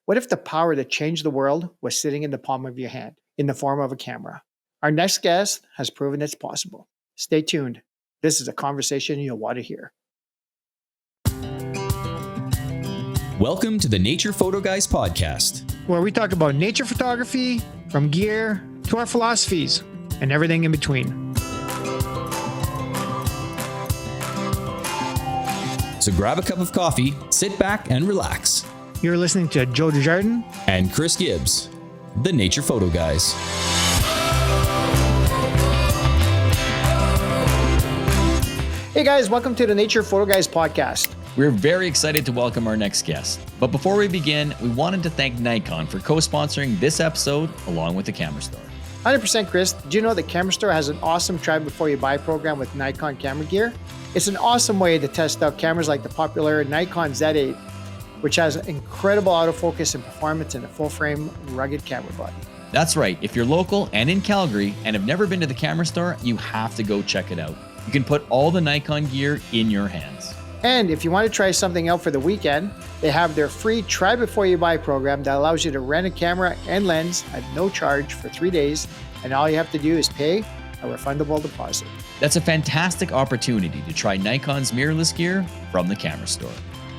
What if the power to change the world was sitting in the palm of your hand, in the form of a camera? Our next guest has proven it's possible. Stay tuned. This is a conversation you'll want to hear. Welcome to the Nature Photo Guys podcast, where we talk about nature photography, from gear to our philosophies and everything in between. So grab a cup of coffee, sit back and relax. You're listening to Joe Desjardins and Chris Gibbs, the Nature Photo Guys. Hey guys, welcome to the Nature Photo Guys podcast. We're very excited to welcome our next guest. But before we begin, we wanted to thank Nikon for co-sponsoring this episode along with the Camera Store. 100% Chris, do you know the Camera Store has an awesome try before you buy program with Nikon camera gear? It's an awesome way to test out cameras like the popular Nikon Z8, which has incredible autofocus and performance in a full-frame, rugged camera body. That's right. If you're local and in Calgary and have never been to the Camera Store, you have to go check it out. You can put all the Nikon gear in your hands. And if you want to try something out for the weekend, they have their free Try Before You Buy program that allows you to rent a camera and lens at no charge for 3 days, and all you have to do is pay a refundable deposit. That's a fantastic opportunity to try Nikon's mirrorless gear from the Camera Store.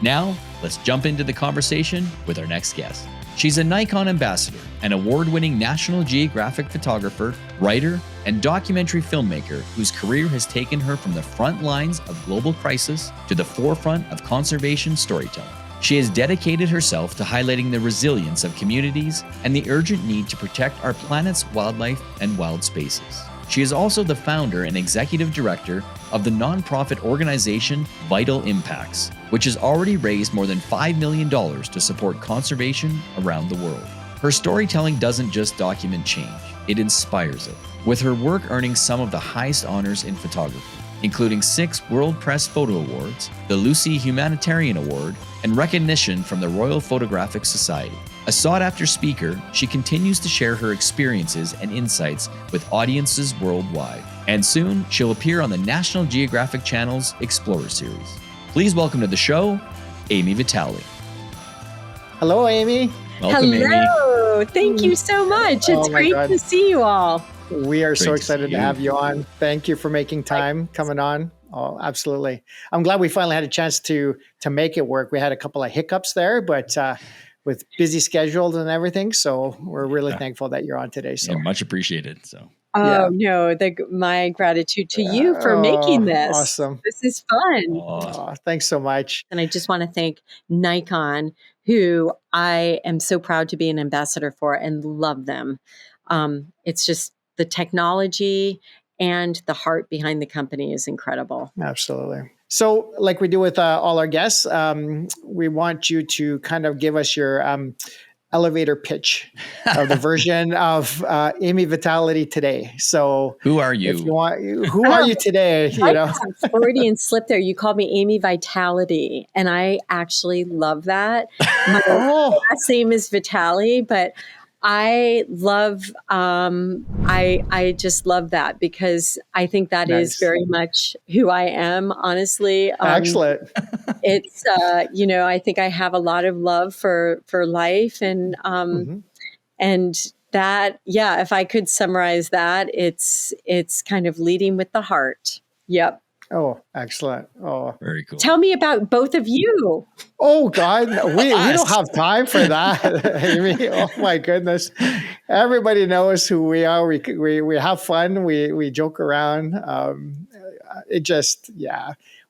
Now, let's jump into the conversation with our next guest. She's a Nikon Ambassador, an award-winning National Geographic photographer, writer, and documentary filmmaker whose career has taken her from the front lines of global crisis to the forefront of conservation storytelling. She has dedicated herself to highlighting the resilience of communities and the urgent need to protect our planet's wildlife and wild spaces. She is also the founder and executive director of the nonprofit organization Vital Impacts, which has already raised more than $5 million to support conservation around the world. Her storytelling doesn't just document change, it inspires it, with her work earning some of the highest honors in photography, including 6 World Press Photo Awards, the Lucy Humanitarian Award, and recognition from the Royal Photographic Society. A sought-after speaker, she continues to share her experiences and insights with audiences worldwide. And soon, she'll appear on the National Geographic Channel's Explorer series. Please welcome to the show, Ami Vitale. Hello, Amy. Welcome, Hello. Amy. Thank you so much. It's great to see you all. We are so excited to have you on. Thank you for making time, coming on. Oh, absolutely. I'm glad we finally had a chance to make it work. We had a couple of hiccups there, but with busy schedules and everything. So we're really thankful that you're on today. So much appreciated. So. Oh, no, my gratitude to you for making this. Awesome. This is fun. Oh, thanks so much. And I just want to thank Nikon, who I am so proud to be an ambassador for and love them. It's just the technology and the heart behind the company is incredible. Absolutely. So like we do with all our guests, we want you to kind of give us your elevator pitch of the version of Ami Vitale today. So who are you? If you want, who are you today? You know, Freudian slip there. You called me Ami Vitality, and I actually love that. My last name is Vitale, but I love, I just love that because I think that is very much who I am, honestly. Excellent. It's, I think I have a lot of love for life and that, if I could summarize that, it's kind of leading with the heart. Yep. Oh, excellent. Oh, very cool. Tell me about both of you. Oh God, we don't have time for that, Amy. Oh my goodness. Everybody knows who we are. We have fun. We joke around.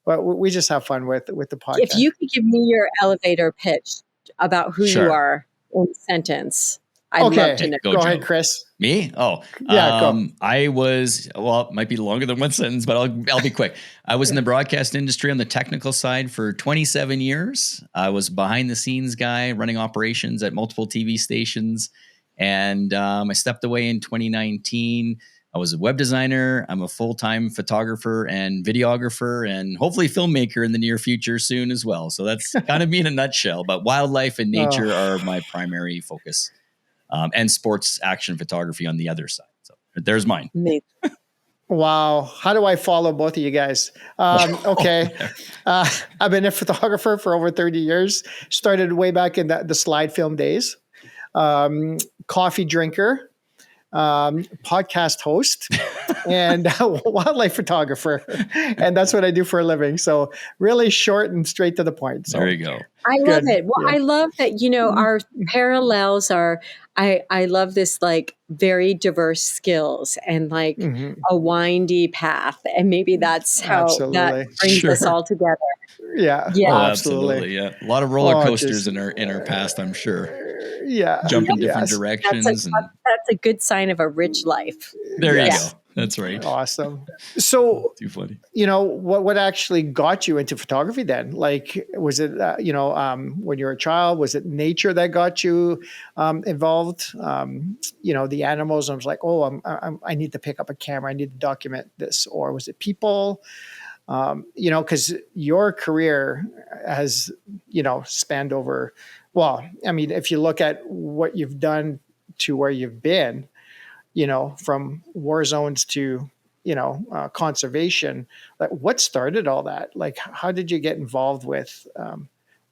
But we just have fun with the podcast. If you could give me your elevator pitch about who you are in a sentence, I'd love to know. Go ahead, Chris. Me? Oh, yeah. Go. I was, it might be longer than one sentence, but I'll be quick. I was in the broadcast industry on the technical side for 27 years. I was behind the scenes guy running operations at multiple TV stations. And I stepped away in 2019. I was a web designer. I'm a full-time photographer and videographer and hopefully filmmaker in the near future soon as well. So that's kind of me in a nutshell, but wildlife and nature are my primary focus. And sports action photography on the other side. So there's mine. Wow. How do I follow both of you guys? Okay. I've been a photographer for over 30 years. Started way back in the slide film days. Coffee drinker, podcast host, and wildlife photographer. And that's what I do for a living. So really short and straight to the point. So There you go. I love good. it. Well, Yeah. I love that, our parallels are, I love this like very diverse skills and like Mhm. a windy path. And maybe that's how that Absolutely. brings us Sure. all together. Yeah. Yeah. Oh, Absolutely. absolutely. Yeah. A lot of roller Oh, coasters just in our past, I'm sure. yeah. Jump in different Yes. directions and That's a good sign of a rich life. there you Yes. go. That's right. Awesome. So, Too funny. what actually got you into photography then? Like, was it, when you were a child, was it nature that got you involved? The animals, I was like, oh, I need to pick up a camera. I need to document this. Or was it people? Because your career has, spanned over, well, I mean, if you look at what you've done to where you've been, from war zones to, conservation, like what started all that? Like, how did you get involved with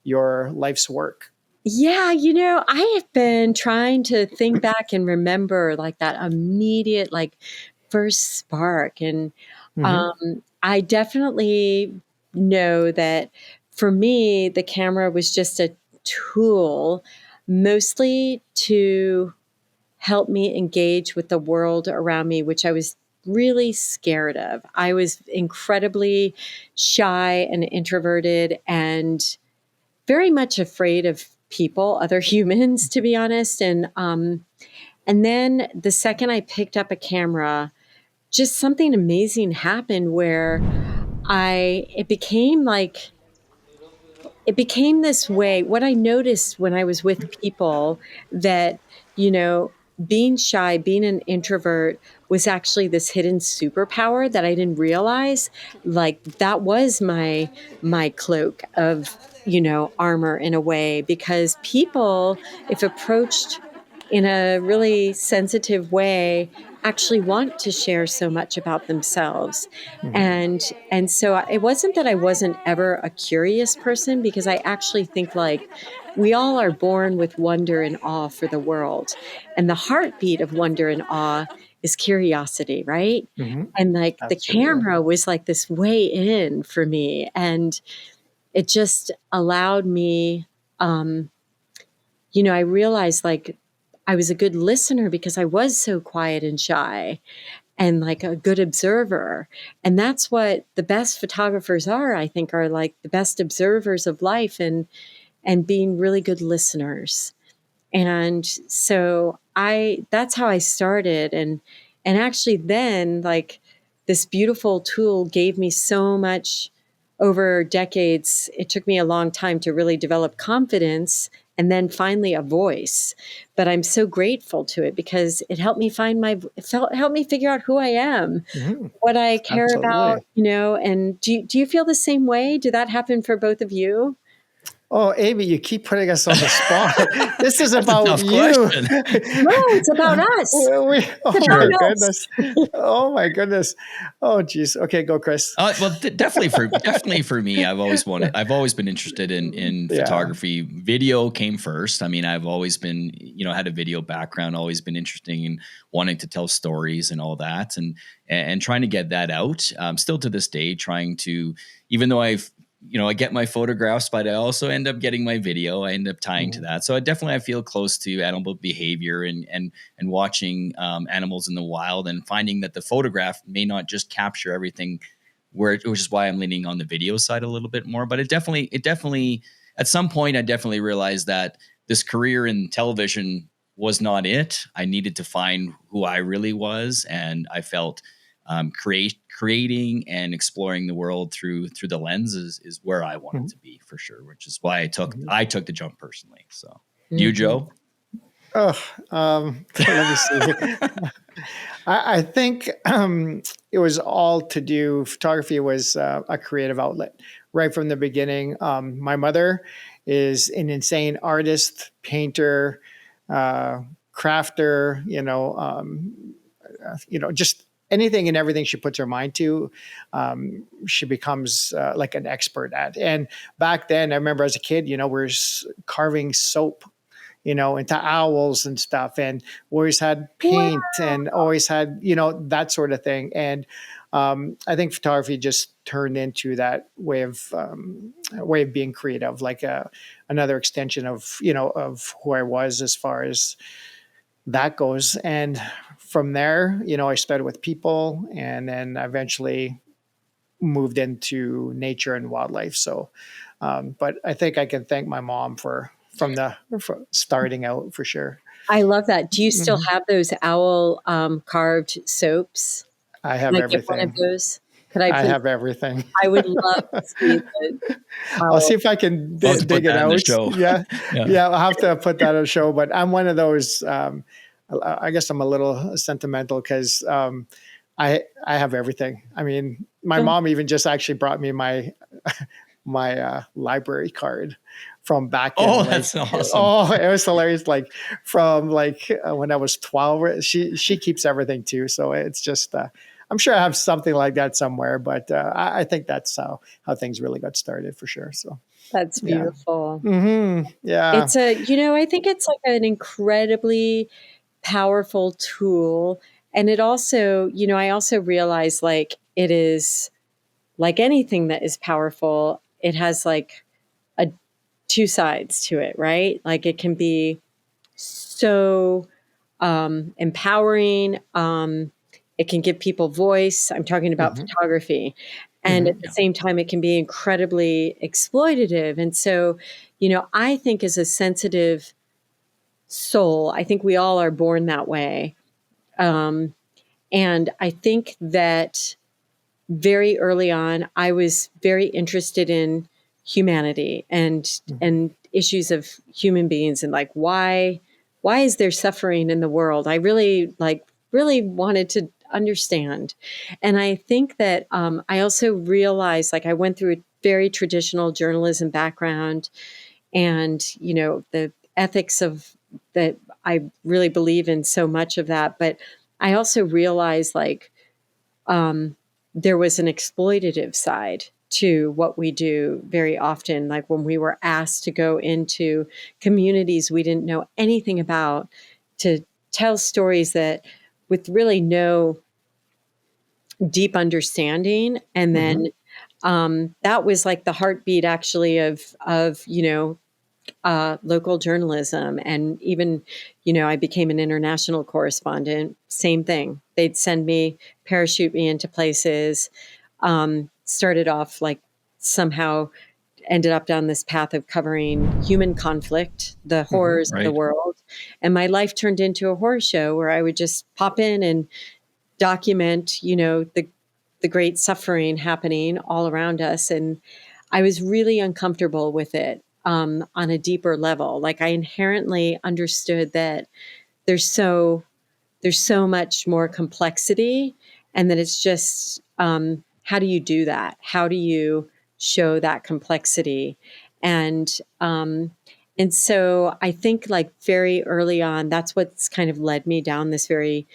your life's work? Yeah, I have been trying to think back and remember like that immediate, like first spark. And Hmm. I definitely know that for me, the camera was just a tool mostly to help me engage with the world around me, which I was really scared of. I was incredibly shy and introverted and very much afraid of people, other humans, to be honest. And then the second I picked up a camera, just something amazing happened where it became this way. What I noticed when I was with people that, you know, being shy, being an introvert was actually this hidden superpower that I didn't realize. Like that was my cloak of, armor in a way, because people, if approached in a really sensitive way, actually want to share so much about themselves. Hmm. And so it wasn't that I wasn't ever a curious person, because I actually think like we all are born with wonder and awe for the world. And the heartbeat of wonder and awe is curiosity, right? Hmm. And like the Absolutely. camera was like this way in for me. And it just allowed me, I realized like I was a good listener because I was so quiet and shy and like a good observer. And that's what the best photographers are, I think, are like the best observers of life and being really good listeners. And so that's how I started. And actually then like this beautiful tool gave me so much over decades. It took me a long time to really develop confidence and then finally a voice. But I'm so grateful to it because it helped me helped me figure out who I am, Hmm. what I care about, Absolutely. and do you feel the same way? Did that happen for both of you? Oh, Amy, you keep putting us on the spot. This is That's a about tough you. question. No, it's about us. Oh It's my Sure. about us. goodness. Oh my goodness. Oh geez. Okay, go, Chris. Well, definitely for me, I've always been interested in Yeah. photography. Video came first. I mean, I've always been, had a video background, always been interested in wanting to tell stories and all that, and trying to get that out. Still to this day, trying to, even though I get my photographs, but I also end up getting my video. I end up tying to Mhm. that. So I feel close to animal behavior and watching animals in the wild and finding that the photograph may not just capture everything, which is why I'm leaning on the video side a little bit more. But it definitely, at some point, I definitely realized that this career in television was not it. I needed to find who I really was, and I felt creating and exploring the world through the lenses is where I wanted Mhm. to be for sure, which is why Mhm. I took the jump personally. So, you, Mhm. Joe? Oh, let me see. I think it was all to do. Photography was a creative outlet right from the beginning. My mother is an insane artist, painter, uh, crafter. Just anything and everything she puts her mind to, she becomes like an expert at. And back then, I remember as a kid, we were carving soap, into owls and stuff, and always had paint and always had, that sort of thing. And I think photography just turned into that way of being creative, like another extension of, of who I was as far as that goes. And from there, I started with people and then eventually moved into nature and wildlife. So, but I think I can thank my mom for starting out for sure. I love that. Do you still have those owl carved soaps? I have Can I get everything. one of those? Could I please? have everything. I would love to see the I'll see if I can I'll have to dig put it that in the out. show. Yeah, I'll have to put that on a show. But I'm one of those. I guess I'm a little sentimental because I have everything. I mean, my mom even just actually brought me my library card from back in. Oh, that's awesome. Oh, it was hilarious. Like from when I was 12, she keeps everything too. So it's just, I'm sure I have something like that somewhere, but I think that's how things really got started for sure. So that's beautiful. Yeah. It's I think it's like an incredibly powerful tool. And it also, I also realize like it is like anything that is powerful, it has like two sides to it, right? Like it can be so empowering. It can give people voice. I'm talking about photography. And at the same time, it can be incredibly exploitative. And so, I think as a sensitive soul, I think we all are born that way. And I think that very early on, I was very interested in humanity and issues of human beings and like why is there suffering in the world? I really wanted to understand. And I think that I also realized like I went through a very traditional journalism background and, the ethics of that I really believe in so much of that. But I also realized like there was an exploitative side to what we do very often. Like when we were asked to go into communities we didn't know anything about to tell stories that with really no deep understanding. And then that was like the heartbeat actually of local journalism. And even, I became an international correspondent, same thing. They'd send me, parachute me into places, started off like somehow ended up down this path of covering human conflict, the horrors of the world. And my life turned into a horror show where I would just pop in and document, the great suffering happening all around us. And I was really uncomfortable with it. On a deeper level. Like I inherently understood that there's so much more complexity and that it's just, how do you do that? How do you show that complexity? And so I think like very early on, that's what's kind of led me down this very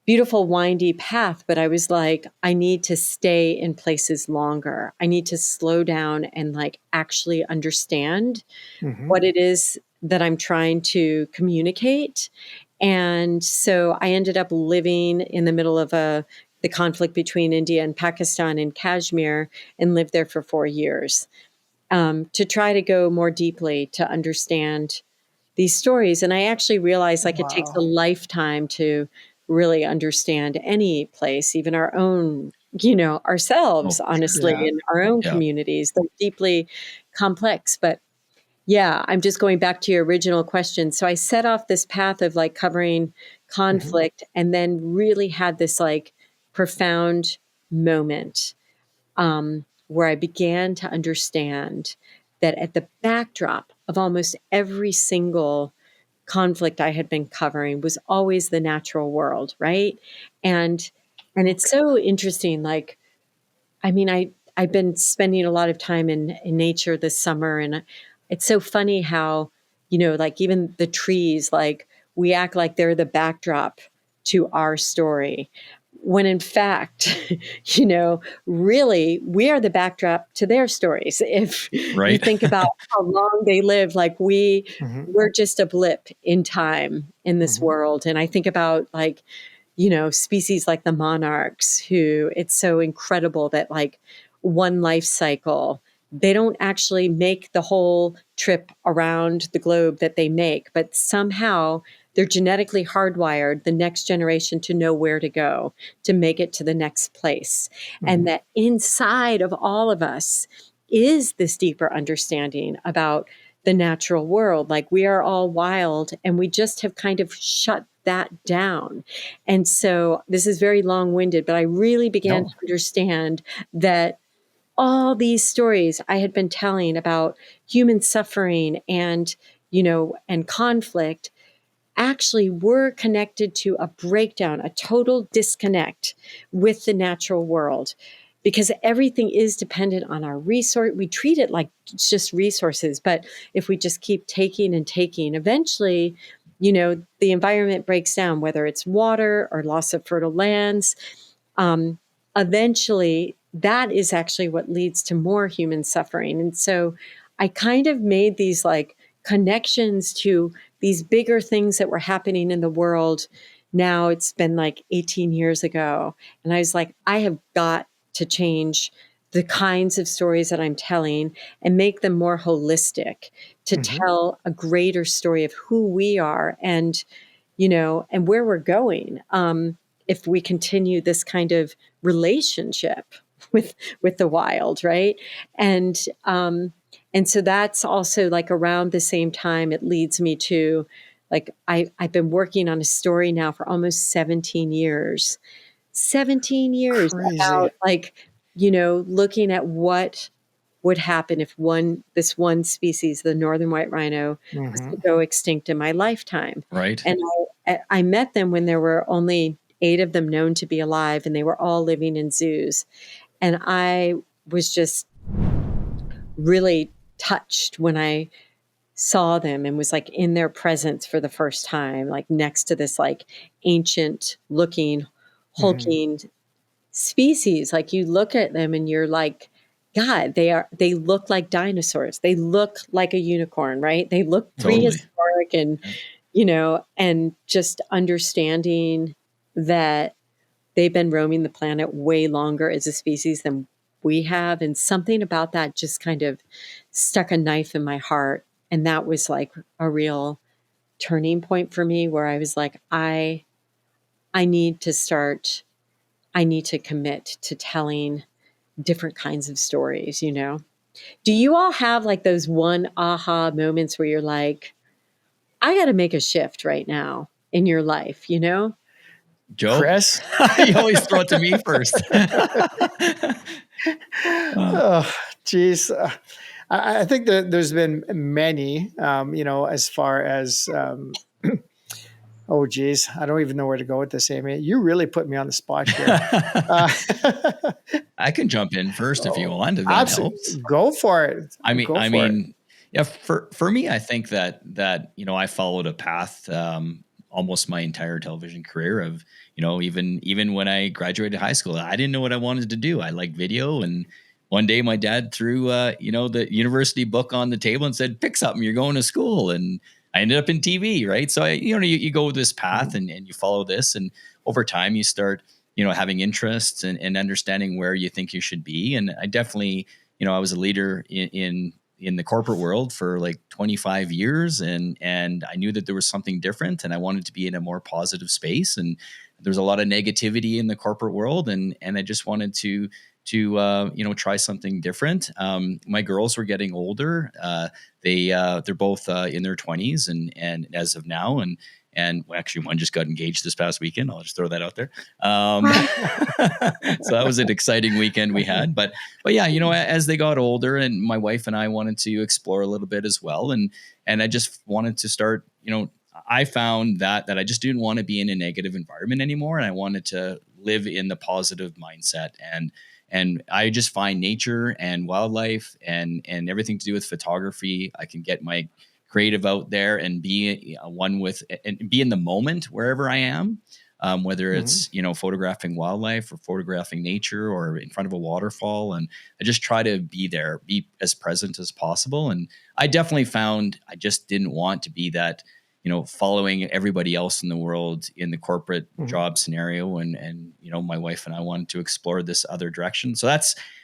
beautiful, windy path. But I was like, I need to stay in places longer. I need to slow down and like actually understand what it is that I'm trying to communicate. And so I ended up living in the middle of the conflict between India and Pakistan in Kashmir and lived there for 4 years to try to go more deeply to understand these stories. And I actually realized like it takes a lifetime to really understand any place, even our own, ourselves, honestly, in our own communities. They're deeply complex. But yeah, I'm just going back to your original question. So I set off this path of like covering conflict and then really had this like profound moment where I began to understand that at the backdrop of almost every single conflict I had been covering was always the natural world, right? And it's so interesting. Like, I mean, I've been spending a lot of time in nature this summer, and it's so funny how, like even the trees, like we act like they're the backdrop to our story. when in fact, really we are the backdrop to their stories. If you Right. think about how long they live, like Hmm. we're just a blip in time in this Hmm. world. And I think about like, species like the monarchs, who it's so incredible that like one life cycle, they don't actually make the whole trip around the globe that they make, but somehow they're genetically hardwired the next generation to know where to go to make it to the next place. And Hmm. that inside of all of us is this deeper understanding about the natural world. Like we are all wild and we just have kind of shut that down. And so this is very long winded, but I really began No. to understand that all these stories I had been telling about human suffering and, and conflict actually were connected to a breakdown, a total disconnect with the natural world. Because everything is dependent on our resource. We treat it like it's just resources. But if we just keep taking and taking, eventually, the environment breaks down, whether it's water or loss of fertile lands. Um, Eventually, that is actually what leads to more human suffering. And so I kind of made these like connections to these bigger things that were happening in the world. Now it's been like 18 years ago. And I was like, I have got to change the kinds of stories that I'm telling and make them more holistic to Hmm. tell a greater story of who we are and where we're going. If we continue this kind of relationship with the wild, right? And and so that's also like around the same time it leads me to like I've been working on a story now for almost 17 years. 17 years Crazy. about like, looking at what would happen if this one species, the northern white rhino, was to Hmm. go extinct in my lifetime. Right. And I met them when there were only 8 of them known to be alive, and they were all living in zoos. And I was just really touched when I saw them and was like in their presence for the first time, like next to this like ancient looking, Hmm. hulking species. Like you look at them and you're like, God, they look like dinosaurs. They look like a unicorn, right? They look Totally. prehistoric and, and just understanding that they've been roaming the planet way longer as a species than we have. And something about that just kind of stuck a knife in my heart. And that was like a real turning point for me where I was like, I need to start, I need to commit to telling different kinds of stories. Do you all have like those one aha moments where you're like, I got to make a shift right now in your life? Joe, Chris. you always throw it to me first. Oh, geez. I think that there's been many, as far as, oh, geez, I don't even know where to go with this, Amy. You really put me on the spot here. Uh, I can jump in first if you oh, want, if that absolutely. helps. Go for it. I mean, Go I for it. mean, yeah. For me, I think that I followed a path almost my entire television career of even when I graduated high school, I didn't know what I wanted to do. I liked video, and one day my dad threw the university book on the table and said, "Pick something. You're going to school." And I ended up in TV, right? So you go this path Mhm. and you follow this, and over time you start having interests and understanding where you think you should be. And I definitely I was a leader in the corporate world for like 25 years, and I knew that there was something different, and I wanted to be in a more positive space. And there's a lot of negativity in the corporate world, and I just wanted to try something different. My girls were getting older. They're both in their 20s, and as of now, and actually one just got engaged this past weekend. I'll just throw that out there. So that was an exciting weekend we had. But yeah, as they got older, and my wife and I wanted to explore a little bit as well, and I just wanted to start. I found that I just didn't want to be in a negative environment anymore, and I wanted to live in the positive mindset. And I just find nature and wildlife and everything to do with photography. I can get my creative out there and be one with and be in the moment wherever I am. whether it's, photographing wildlife or photographing nature or in front of a waterfall. And I just try to be there, be as present as possible. And I definitely found I just didn't want to be that, following everybody else in the world in the corporate job scenario. And, my wife and I wanted to explore this other direction. So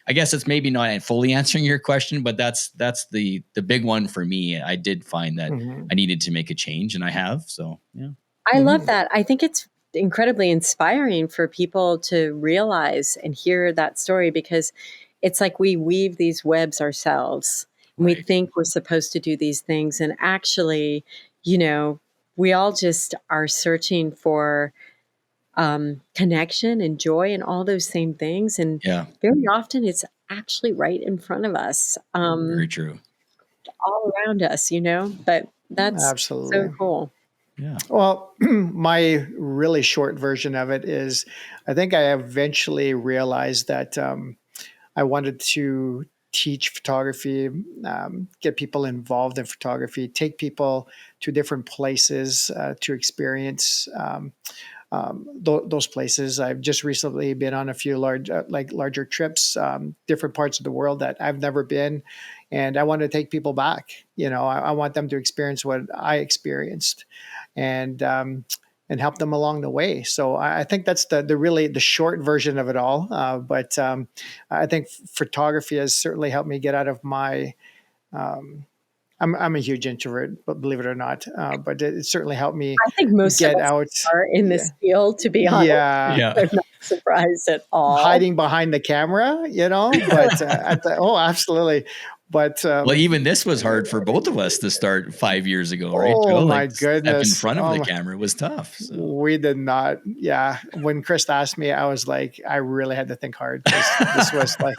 I guess it's maybe not fully answering your question, but that's the big one for me. I did find that I needed to make a change, and I have. So, yeah. I love that. I think it's incredibly inspiring for people to realize and hear that story, because it's like we weave these webs ourselves. And we think we're supposed to do these things. And actually, we all just are searching for connection and joy and all those same things. And very often it's actually right in front of us. Very true. All around us, but that's absolutely so cool. Yeah. Well, my really short version of it is, I think I eventually realized that I wanted to teach photography, get people involved in photography, take people to different places to experience those places. I've just recently been on a few larger trips, different parts of the world that I've never been, and I want to take people back. I want them to experience what I experienced, and help them along the way. So I think that's the really the short version of it all. But I think photography has certainly helped me get out of my. I'm a huge introvert, but believe it or not, but it certainly helped me. I think most get of us out are in this field, to be honest. Yeah. I'm not surprised at all. Hiding behind the camera, but absolutely. But well, even this was hard for both of us to start 5 years ago, right? Oh, Joe? my goodness! Step in front of the camera was tough. So. We did not. Yeah, when Chris asked me, I was like, I really had to think hard. This was like,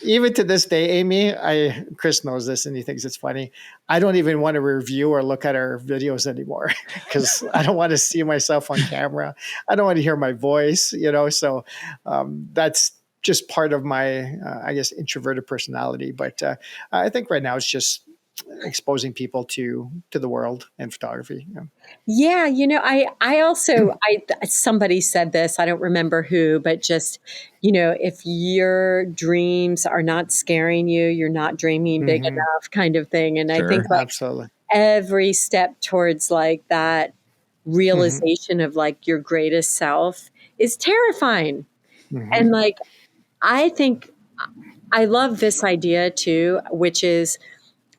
even to this day, Amy. Chris knows this, and he thinks it's funny. I don't even want to review or look at our videos anymore because I don't want to see myself on camera. I don't want to hear my voice. So that's just part of my, I guess, introverted personality. But I think right now it's just exposing people to the world and photography. Yeah. I also, somebody said this, I don't remember who, but just, if your dreams are not scaring you, you're not dreaming big enough, kind of thing. And I think absolutely every step towards like that realization of like your greatest self is terrifying. And like, I think I love this idea too, which is,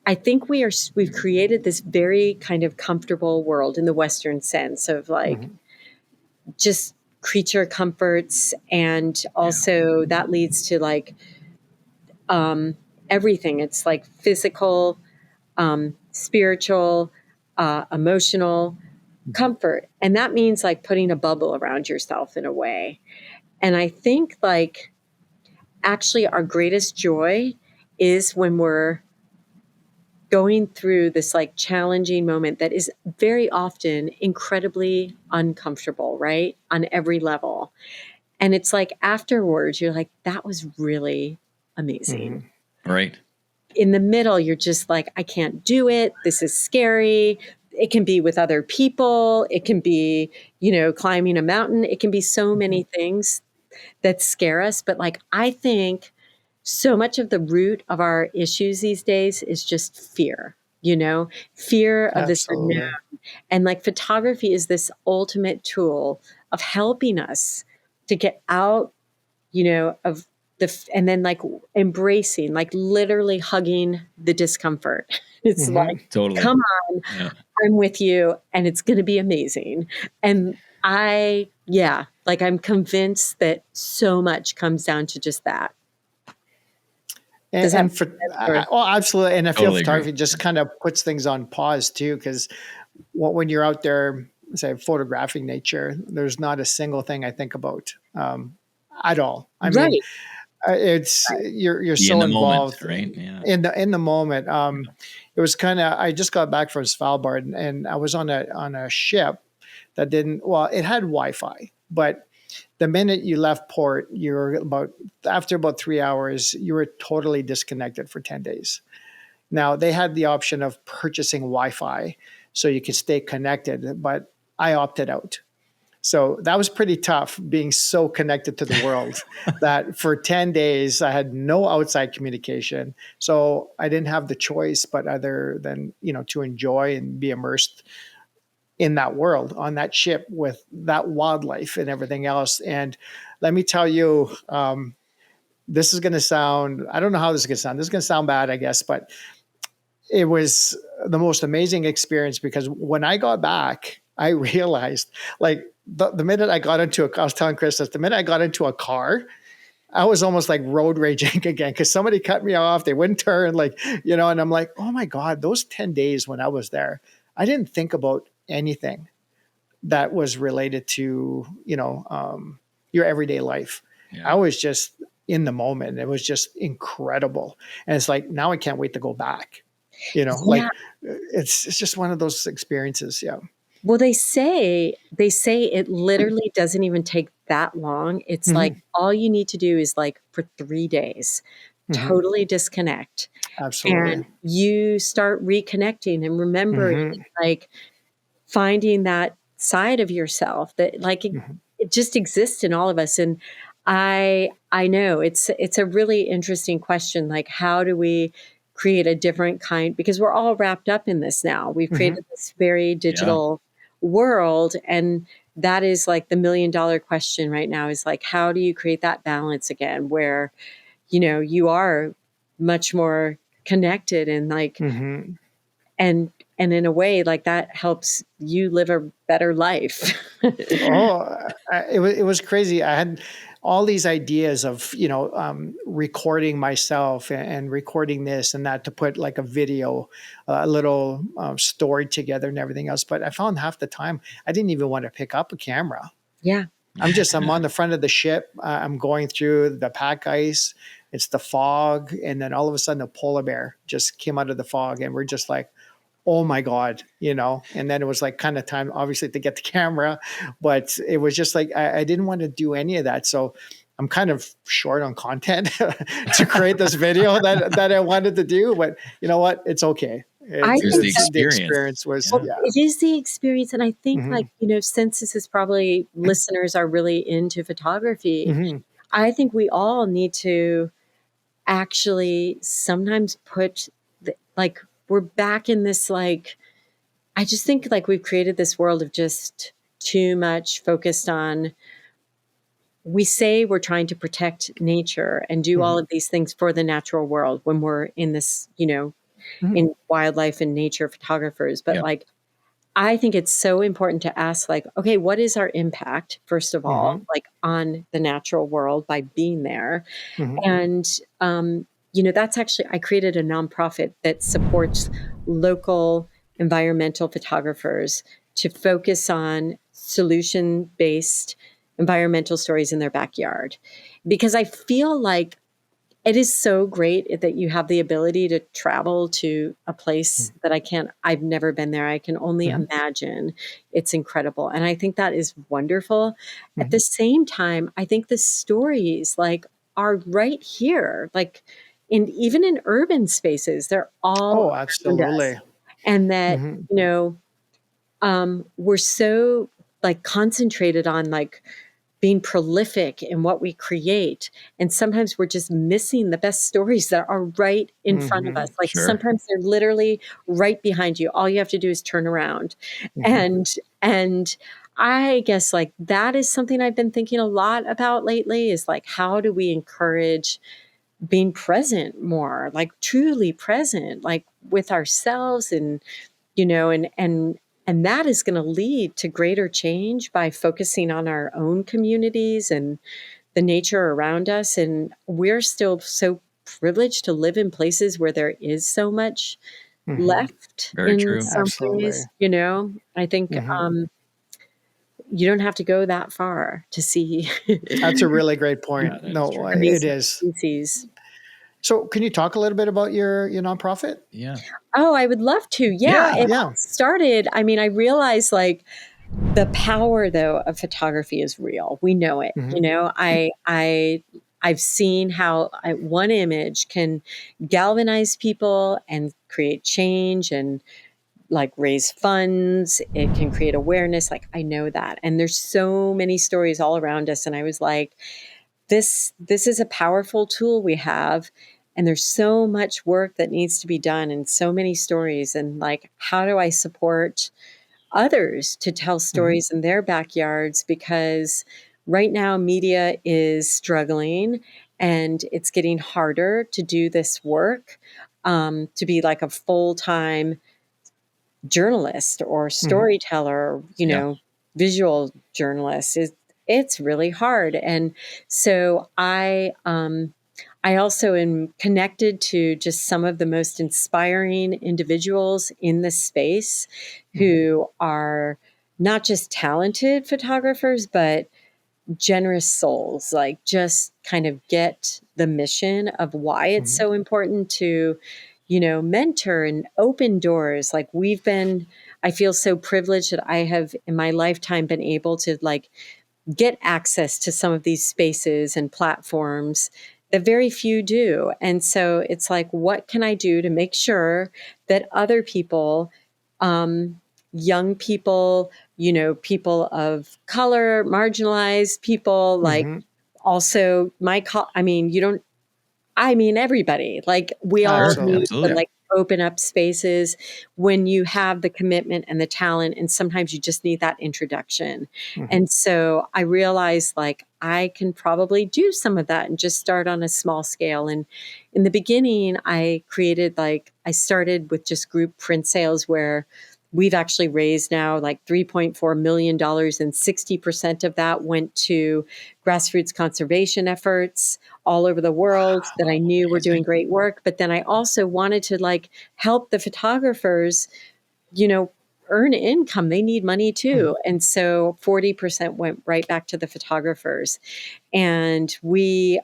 I think we've created this very kind of comfortable world in the Western sense of like just creature comforts. And also that leads to like everything. It's like physical, spiritual, emotional comfort. And that means like putting a bubble around yourself in a way. And I think like, actually, our greatest joy is when we're going through this like challenging moment that is very often incredibly uncomfortable, right? On every level. And it's like afterwards, you're like, that was really amazing. Right. In the middle, you're just like, I can't do it. This is scary. It can be with other people. It can be, climbing a mountain. It can be so many things that scare us. But like, I think so much of the root of our issues these days is just fear, fear of this unknown. And like photography is this ultimate tool of helping us to get out, of and then like embracing, like literally hugging the discomfort. It's like, totally. Come on, I'm with you and it's going to be amazing. And I'm convinced that so much comes down to just that. Absolutely. And I feel photography just kind of puts things on pause too, because when you're out there, say, photographing nature, there's not a single thing I think about at all. I mean, it's you're so involved, moment, right? Yeah. In the moment. It was kind of, I just got back from Svalbard and I was on a ship that it had Wi-Fi, but the minute you left port, after about 3 hours, you were totally disconnected for 10 days. Now they had the option of purchasing Wi-Fi so you could stay connected, but I opted out. So that was pretty tough, being so connected to the world that for 10 days I had no outside communication. So I didn't have the choice but other than, to enjoy and be immersed in that world on that ship with that wildlife and everything else. And let me tell you, this is going to sound, I don't know how this is going to sound. This is going to sound bad, I guess, but it was the most amazing experience, because when I got back, I realized, like, the minute I got into I was telling Chris this, the minute I got into a car, I was almost like road raging again, because somebody cut me off. They wouldn't turn, and I'm like, oh my God, those 10 days when I was there, I didn't think about anything that was related to, your everyday life. Yeah. I was just in the moment. It was just incredible. And it's like, now I can't wait to go back. It's just one of those experiences. Yeah. Well, they say it literally doesn't even take that long. It's like all you need to do is like for 3 days, totally disconnect. Absolutely. And you start reconnecting and remembering, like finding that side of yourself that like it just exists in all of us. And I know it's a really interesting question. Like, how do we create a different kind? Because we're all wrapped up in this now. We've created this very digital world. And that is like the $1 million question right now, is like, how do you create that balance again where, you are much more connected and like, and in a way like that helps you live a better life. It was crazy. I had all these ideas of, recording myself and recording this and that to put like a video, a little story together and everything else. But I found half the time I didn't even want to pick up a camera. Yeah. I'm on the front of the ship. I'm going through the pack ice. It's the fog. And then all of a sudden a polar bear just came out of the fog, and we're just like, oh my God, and then it was like kind of time, obviously, to get the camera, but it was just like, I didn't want to do any of that. So I'm kind of short on content to create this video that I wanted to do, but you know what? It's okay. The experience was, It is the experience. And I think since this is probably listeners are really into photography, I think we all need to actually sometimes put we're back in this, like, I just think like we've created this world of just too much focused on, we say we're trying to protect nature and do all of these things for the natural world when we're in this, in wildlife and nature photographers. But like, I think it's so important to ask, like, okay, what is our impact, first of all, like on the natural world by being there? And, that's actually, I created a nonprofit that supports local environmental photographers to focus on solution-based environmental stories in their backyard. Because I feel like it is so great that you have the ability to travel to a place that I've never been there. I can only imagine. It's incredible. And I think that is wonderful. At the same time, I think the stories like are right here, like even in urban spaces, they're all absolutely. And that, we're so like concentrated on like being prolific in what we create. And sometimes we're just missing the best stories that are right in front of us. Like sometimes they're literally right behind you. All you have to do is turn around. And I guess like that is something I've been thinking a lot about lately, is like, how do we encourage being present more, like truly present, like with ourselves and that is going to lead to greater change by focusing on our own communities and the nature around us. And we're still so privileged to live in places where there is so much left. Very in true. some ways, I think you don't have to go that far to see. That's a really great point. It is. Species. So can you talk a little bit about your nonprofit? Yeah. Oh, I would love to. It started, I mean, I realized like the power though of photography is real. We know it, I've seen how one image can galvanize people and create change and like raise funds. It can create awareness. Like, I know that. And there's so many stories all around us. And I was like, this is a powerful tool we have. And there's so much work that needs to be done and so many stories. And like, how do I support others to tell stories in their backyards? Because right now media is struggling and it's getting harder to do this work, to be like a full-time journalist or storyteller, visual journalist. It's really hard. And so I also am connected to just some of the most inspiring individuals in this space who are not just talented photographers, but generous souls, like just kind of get the mission of why it's so important to, mentor and open doors. Like I feel so privileged that I have in my lifetime been able to like get access to some of these spaces and platforms that very few do. And so it's like, what can I do to make sure that other people, young people, people of color, marginalized people, like also everybody, like we all need to like open up spaces when you have the commitment and the talent. And sometimes you just need that introduction. And so I realized like I can probably do some of that and just start on a small scale. And in the beginning, I started with just group print sales where we've actually raised now like $3.4 million, and 60% of that went to grassroots conservation efforts all over the world that I knew were doing great work. But then I also wanted to like help the photographers, earn income. They need money too. And so 40% went right back to the photographers. And we've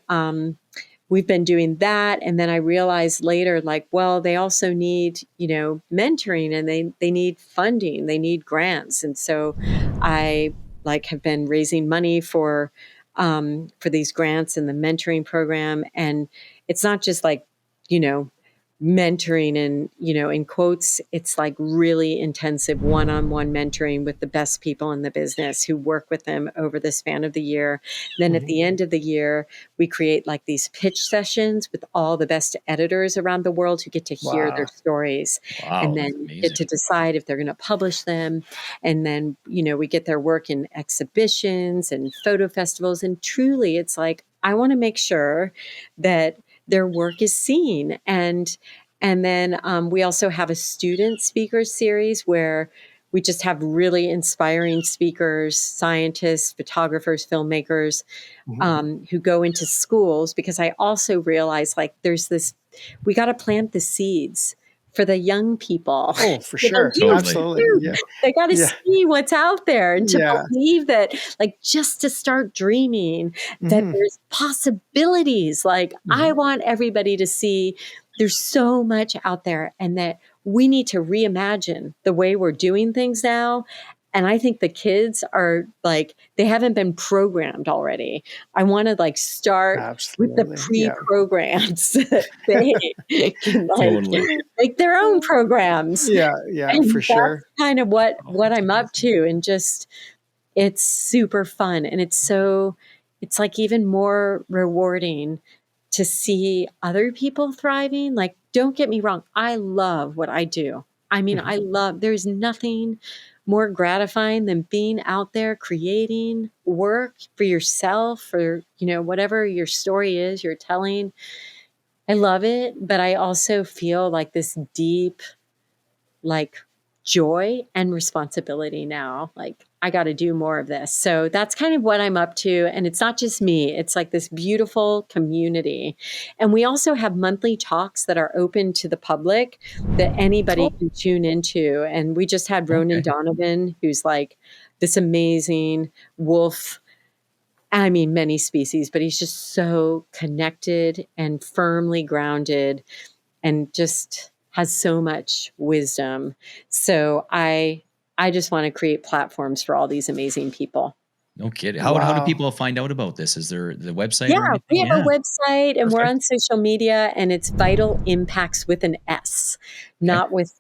been doing that. And then I realized later, like, well, they also need, mentoring, and they need funding, they need grants. And so I have been raising money for these grants and the mentoring program. And it's not just like, mentoring and, in quotes, it's like really intensive one-on-one mentoring with the best people in the business who work with them over the span of the year. Then at the end of the year, we create like these pitch sessions with all the best editors around the world who get to hear their stories and then get to decide if they're going to publish them. And then, we get their work in exhibitions and photo festivals. And truly, it's like, I want to make sure that their work is seen. And then we also have a student speakers series where we just have really inspiring speakers, scientists, photographers, filmmakers, who go into schools, because I also realize like we got to plant the seeds for the young people. Oh, for sure. Absolutely. Yeah. They got to see what's out there and to believe that, like, just to start dreaming that there's possibilities. Like, I want everybody to see there's so much out there and that we need to reimagine the way we're doing things now. And I think the kids are like, they haven't been programmed already. I want to like start with the pre-programs. They can make their own programs. Yeah, and for sure. That's kind of what I'm up to. And just, it's super fun. And it's like even more rewarding to see other people thriving. Like, don't get me wrong. I love what I do. I mean, there's nothing more gratifying than being out there creating work for yourself or, whatever your story is you're telling. I love it, but I also feel like this deep, like, joy and responsibility now. Like, I got to do more of this. So that's kind of what I'm up to. And it's not just me. It's like this beautiful community. And we also have monthly talks that are open to the public that anybody can tune into. And we just had Ronan Donovan, who's like this amazing wolf. I mean, many species, but he's just so connected and firmly grounded and just has so much wisdom. So I just want to create platforms for all these amazing people. No kidding. How do people find out about this? Is there the website? Yeah, we have a website and we're on social media, and it's Vital Impacts with an S, not with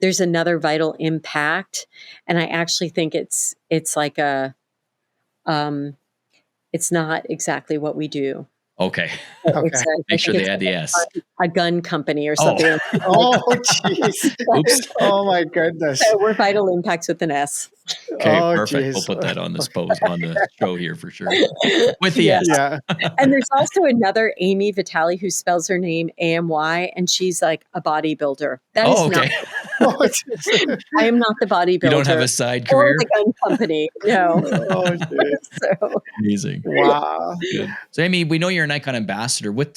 there's another vital impact. And I actually think it's like it's not exactly what we do. Okay. Okay. Make sure they add the S. A gun company or Oh. something. Oh, jeez. Oops. Oh, my goodness. So we're vital impacts with an S. Okay, Oh, perfect. geez. We'll put that on this post on the show here for sure. With the Yeah. S. Yeah. And there's also another Ami Vitale who spells her name AMY, and she's like a bodybuilder. That is Oh, okay. Oh, jeez. I am not the bodybuilder. You don't have a side or career? the gun company. No. Oh, jeez. So Amazing. Wow. Good. So, Amy, we know you're a Nikon ambassador. What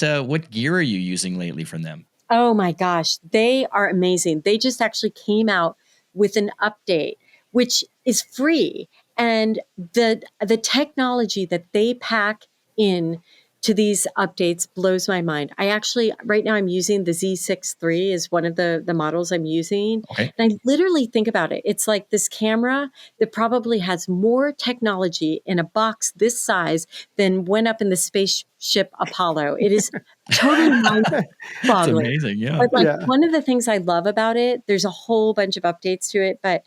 gear are you using lately from them? oh my gosh, they are amazing. They just actually came out with an update, which is free. And the technology that they pack in to these updates blows my mind. I actually, right now I'm using the Z6 III is one of the models I'm using. Okay. And I literally think about it. It's like this camera that probably has more technology in a box this size than went up in the spaceship Apollo. It is totally That's mind-boggling. amazing. Yeah. But like Yeah. one of the things I love about it, there's a whole bunch of updates to it, but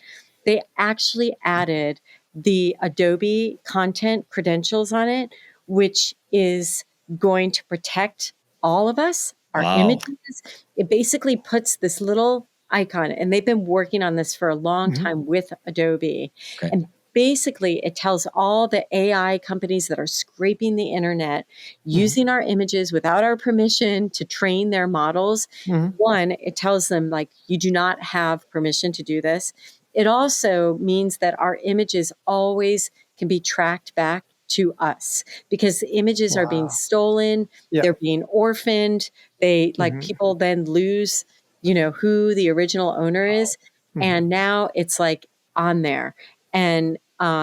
they actually added the Adobe content credentials on it, which is going to protect all of us, our Wow. images. It basically puts this little icon, and they've been working on this for a long Mhm. time with Adobe. Okay. And basically, it tells all the AI companies that are scraping the internet, using our images without our permission to train their models. Mhm. One, it tells them, like, you do not have permission to do this. It also means that our images always can be tracked back to us because the images are being Wow. stolen, Yeah. they're being orphaned. They like Mhm. people then lose, who the original owner is. Mhm. And now it's like on there and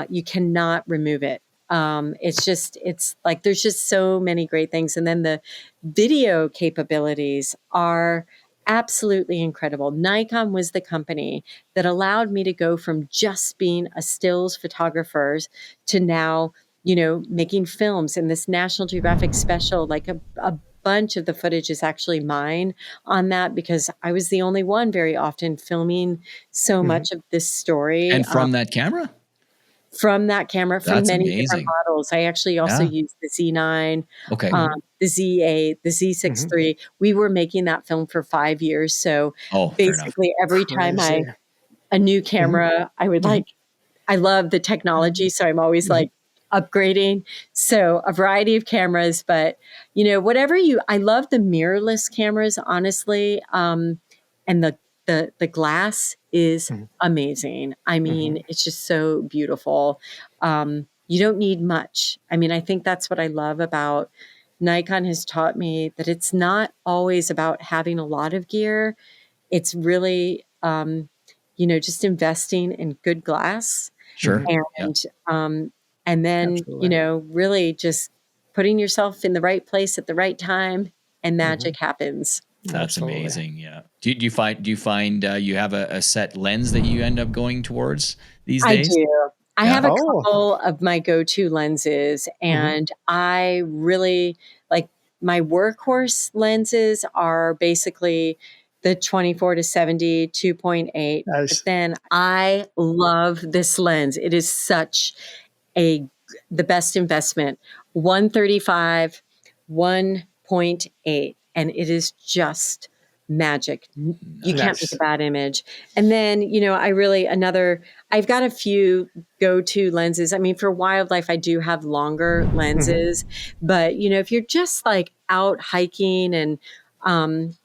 you cannot remove it. It's like there's just so many great things. And then the video capabilities are absolutely incredible. Nikon was the company that allowed me to go from just being a stills photographer to now, making films in this National Geographic special. Like a bunch of the footage is actually mine on that because I was the only one very often filming so much of this story. And from that camera? From that camera, from That's many amazing. different models. I actually also Yeah. used the Z9, Okay. the Z8, the Z6 III. We were making that film for 5 years. So Oh, fair enough. basically every time Crazy. a new camera, I would I love the technology. So I'm always like upgrading. So a variety of cameras, but I love the mirrorless cameras, honestly. And the glass is amazing. I mean, it's just so beautiful. You don't need much. I mean, I think that's what I love about Nikon has taught me that it's not always about having a lot of gear. It's really, just investing in good glass Sure. and, and then, Absolutely. really just putting yourself in the right place at the right time and magic happens. That's Absolutely. amazing. Yeah. Do you find you have a set lens that you end up going towards these I days? do. I Yeah. have a Oh. couple of my go-to lenses, and I really like my workhorse lenses are basically the 24 to 70 2.8. But Nice. then I love this lens. It is such the best investment. 135, 1.8, and it is just magic. You can't make Nice. a bad image. And then, I've got a few go-to lenses. I mean, for wildlife, I do have longer lenses, but if you're just like out hiking and,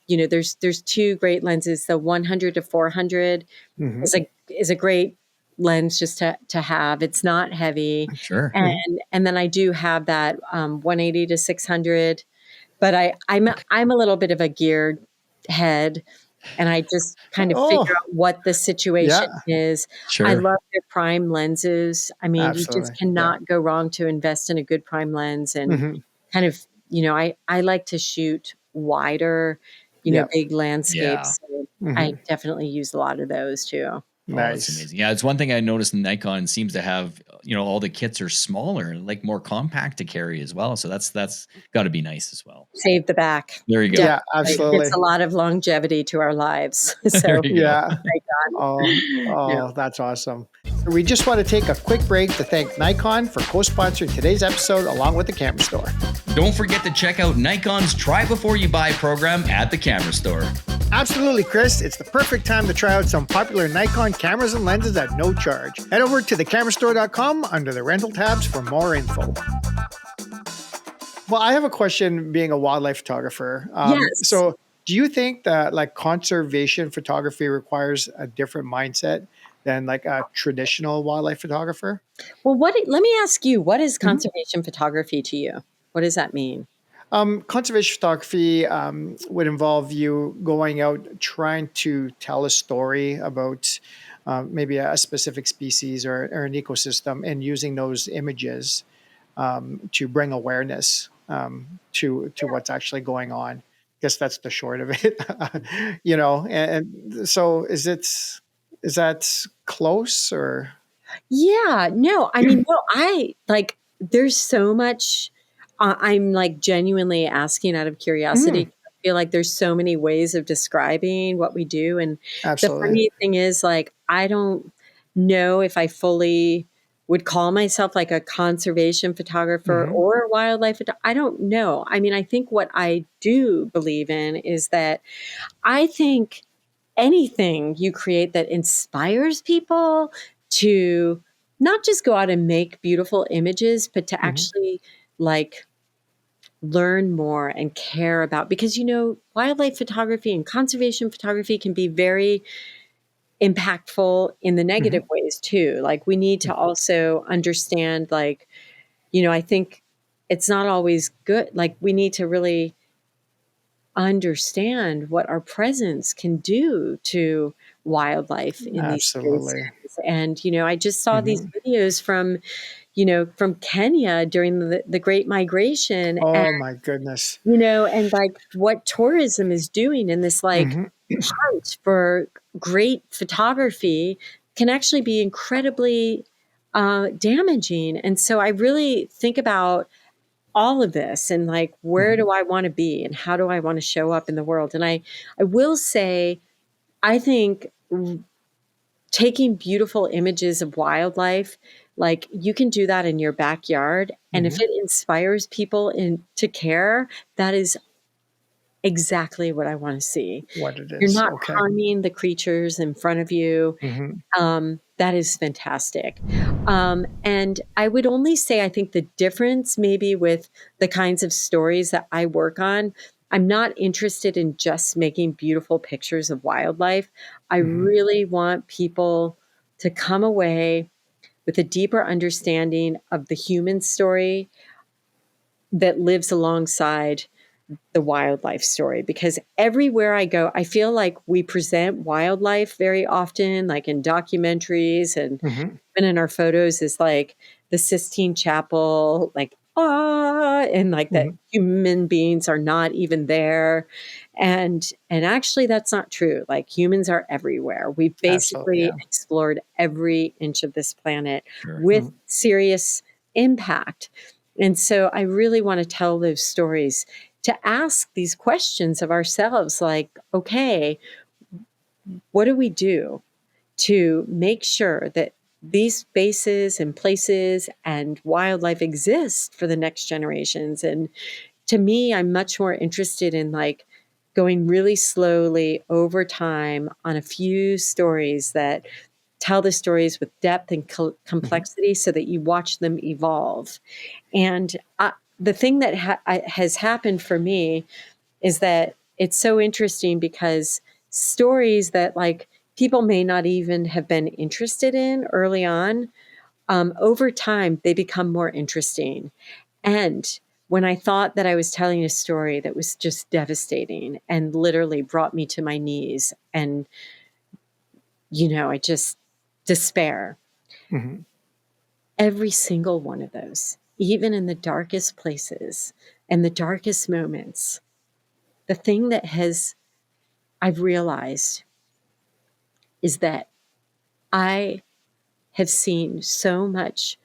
there's two great lenses. The 100 to 400 is a great lens just to have. It's not heavy. Sure. And then I do have that 180 to 600, but I'm a little bit of a gear head, and I just kind of Oh. figure out what the situation is. Sure. I love their prime lenses. I mean, you Absolutely. just cannot go wrong to invest in a good prime lens and kind of, I like to shoot wider, Yep. big landscapes. So I Mhm. definitely use a lot of those too. Oh, that's Nice. amazing. Yeah, it's one thing I noticed Nikon seems to have all the kits are smaller and like more compact to carry as well. So that's got to be nice as well. Save the back. There you go. Yeah, absolutely. It's a lot of longevity to our lives. There So you go. Yeah. Nikon. Yeah. That's awesome. We just want to take a quick break to thank Nikon for co-sponsoring today's episode along with the Camera Store. Don't forget to check out Nikon's Try Before You Buy program at the Camera Store. Absolutely, Chris. It's the perfect time to try out some popular Nikon cameras and lenses at no charge. Head over to thecamerastore.com under the rental tabs for more info. Well, I have a question being a wildlife photographer. Yes. So do you think that like conservation photography requires a different mindset than like a traditional wildlife photographer? Well, let me ask you, what is conservation photography to you? What does that mean? Conservation photography would involve you going out trying to tell a story about maybe a specific species or an ecosystem, and using those images to bring awareness to what's actually going on. I guess that's the short of it. And so is that close or? Yeah, no, I mean, no, there's so much. I'm like genuinely asking out of curiosity. I feel like there's so many ways of describing what we do. And Absolutely. the funny thing is, like, I don't know if I fully would call myself like a conservation photographer or a wildlife photographer. I don't know. I mean, I think what I do believe in is that I think anything you create that inspires people to not just go out and make beautiful images, but to actually like learn more and care about, because wildlife photography and conservation photography can be very impactful in the negative ways too. Like we need to also understand, like, I think it's not always good. Like we need to really understand what our presence can do to wildlife in these spaces. And, I just saw these videos from Kenya during the Great Migration. Oh my goodness. And like what tourism is doing in this like hunt for great photography can actually be incredibly damaging. And so I really think about all of this and like, where do I want to be and how do I want to show up in the world? And I will say, I think taking beautiful images of wildlife, like you can do that in your backyard. And if it inspires people to care, that is exactly what I want to see. What it is. You're not harming the creatures in front of you. That is fantastic. And I would only say, I think the difference maybe with the kinds of stories that I work on, I'm not interested in just making beautiful pictures of wildlife. I really want people to come away with a deeper understanding of the human story that lives alongside the wildlife story. Because everywhere I go, I feel like we present wildlife very often, like in documentaries and even in our photos, is like the Sistine Chapel, like, and like that human beings are not even there. And actually that's not true. Like humans are everywhere. We've basically explored every inch of this planet with serious impact. And so I really want to tell those stories, to ask these questions of ourselves, like, okay, what do we do to make sure that these spaces and places and wildlife exist for the next generations? And to me, I'm much more interested in like going really slowly over time on a few stories that tell the stories with depth and complexity so that you watch them evolve. And the thing that has happened for me is that it's so interesting because stories that like people may not even have been interested in early on, over time, they become more interesting. And when I thought that I was telling a story that was just devastating and literally brought me to my knees and, I just despair. Every single one of those, even in the darkest places and the darkest moments, the thing that I've realized is that I have seen so much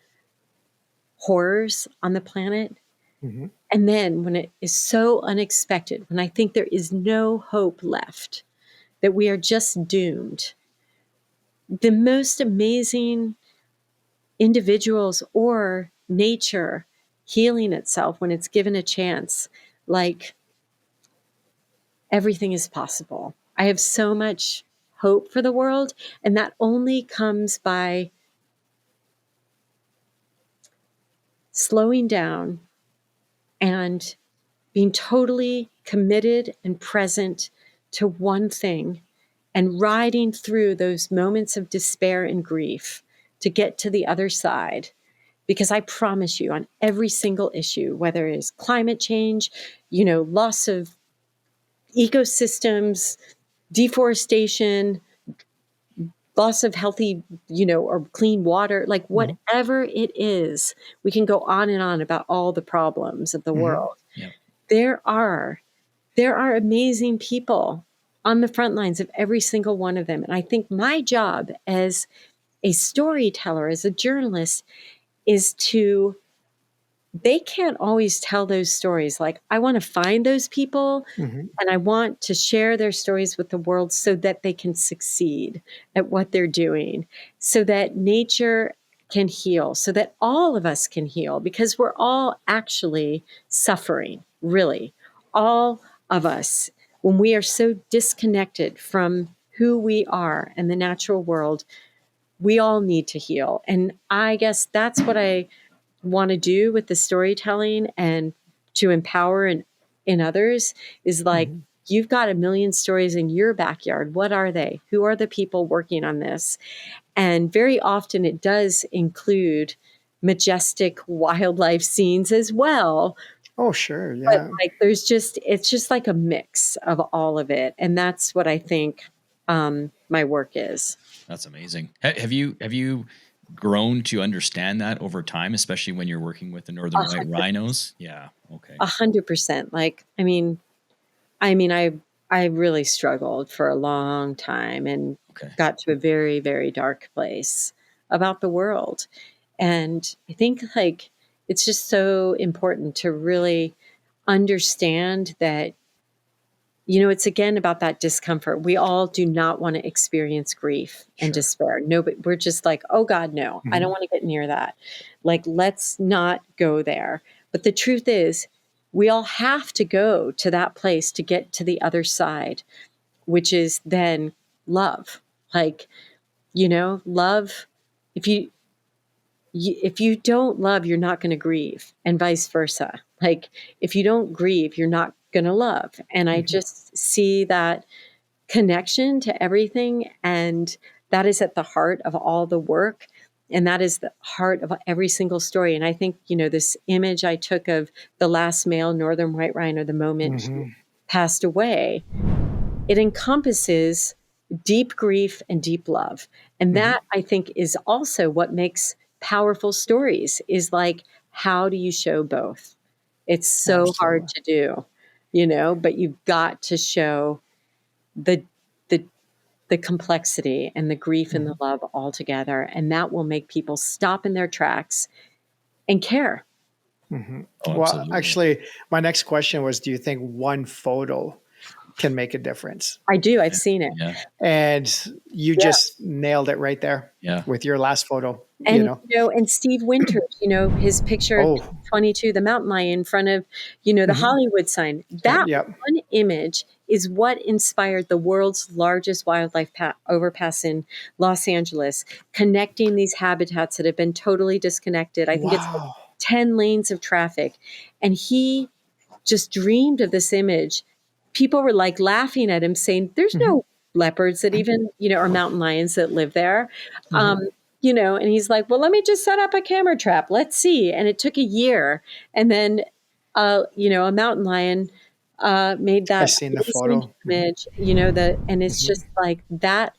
horrors on the planet. Mm-hmm. And then when it is so unexpected, when I think there is no hope left, that we are just doomed, the most amazing individuals or nature healing itself when it's given a chance, like everything is possible. I have so much hope for the world, and that only comes by slowing down and being totally committed and present to one thing and riding through those moments of despair and grief to get to the other side. Because I promise you, on every single issue, whether it is climate change, loss of ecosystems, deforestation, loss of healthy, or clean water, like whatever it is, we can go on and on about all the problems of the world. Yeah. There are amazing people on the front lines of every single one of them. And I think my job as a storyteller, as a journalist, is they can't always tell those stories. Like, I want to find those people and I want to share their stories with the world so that they can succeed at what they're doing, so that nature can heal, so that all of us can heal, because we're all actually suffering, really. All of us, when we are so disconnected from who we are and the natural world, we all need to heal. And I guess that's what I want to do with the storytelling and to empower in others is like, you've got a million stories in your backyard. What are they? Who are the people working on this? And very often it does include majestic wildlife scenes as well. Oh, sure. Yeah. But like, it's just like a mix of all of it. And that's what I think my work is. That's amazing. Have you grown to understand that over time, especially when you're working with the northern white rhinos? Yeah. Okay. 100%. Like, I mean, I really struggled for a long time and got to a very, very dark place about the world. And I think like, it's just so important to really understand that, it's again about that discomfort. We all do not want to experience grief and despair. No, but we're just like, oh God, no, I don't want to get near that. Like, let's not go there. But the truth is, we all have to go to that place to get to the other side, which is then love. Like, love, if you don't love, you're not going to grieve, and vice versa. Like, if you don't grieve, you're not going to love. And I just see that connection to everything. And that is at the heart of all the work. And that is the heart of every single story. And I think, this image I took of the last male northern white rhino, the moment he passed away, it encompasses deep grief and deep love. And that, I think, is also what makes powerful stories, is like, how do you show both? It's so hard to do, but you've got to show the complexity and the grief and the love all together. And that will make people stop in their tracks and care. Oh, Well, actually, my next question was, do you think one photo can make a difference? I do. I've seen it. Yeah. And you just nailed it right there with your last photo. And, and Steve Winters, his picture of 22, the mountain lion in front of, the Hollywood sign. That one image is what inspired the world's largest wildlife overpass in Los Angeles, connecting these habitats that have been totally disconnected. I think it's like 10 lanes of traffic. And he just dreamed of this image. People were like laughing at him, saying, there's no leopards that even, or mountain lions that live there. And he's like, well, let me just set up a camera trap. Let's see. And it took a year. And then, a mountain lion made that I've seen the photo image, and it's just like that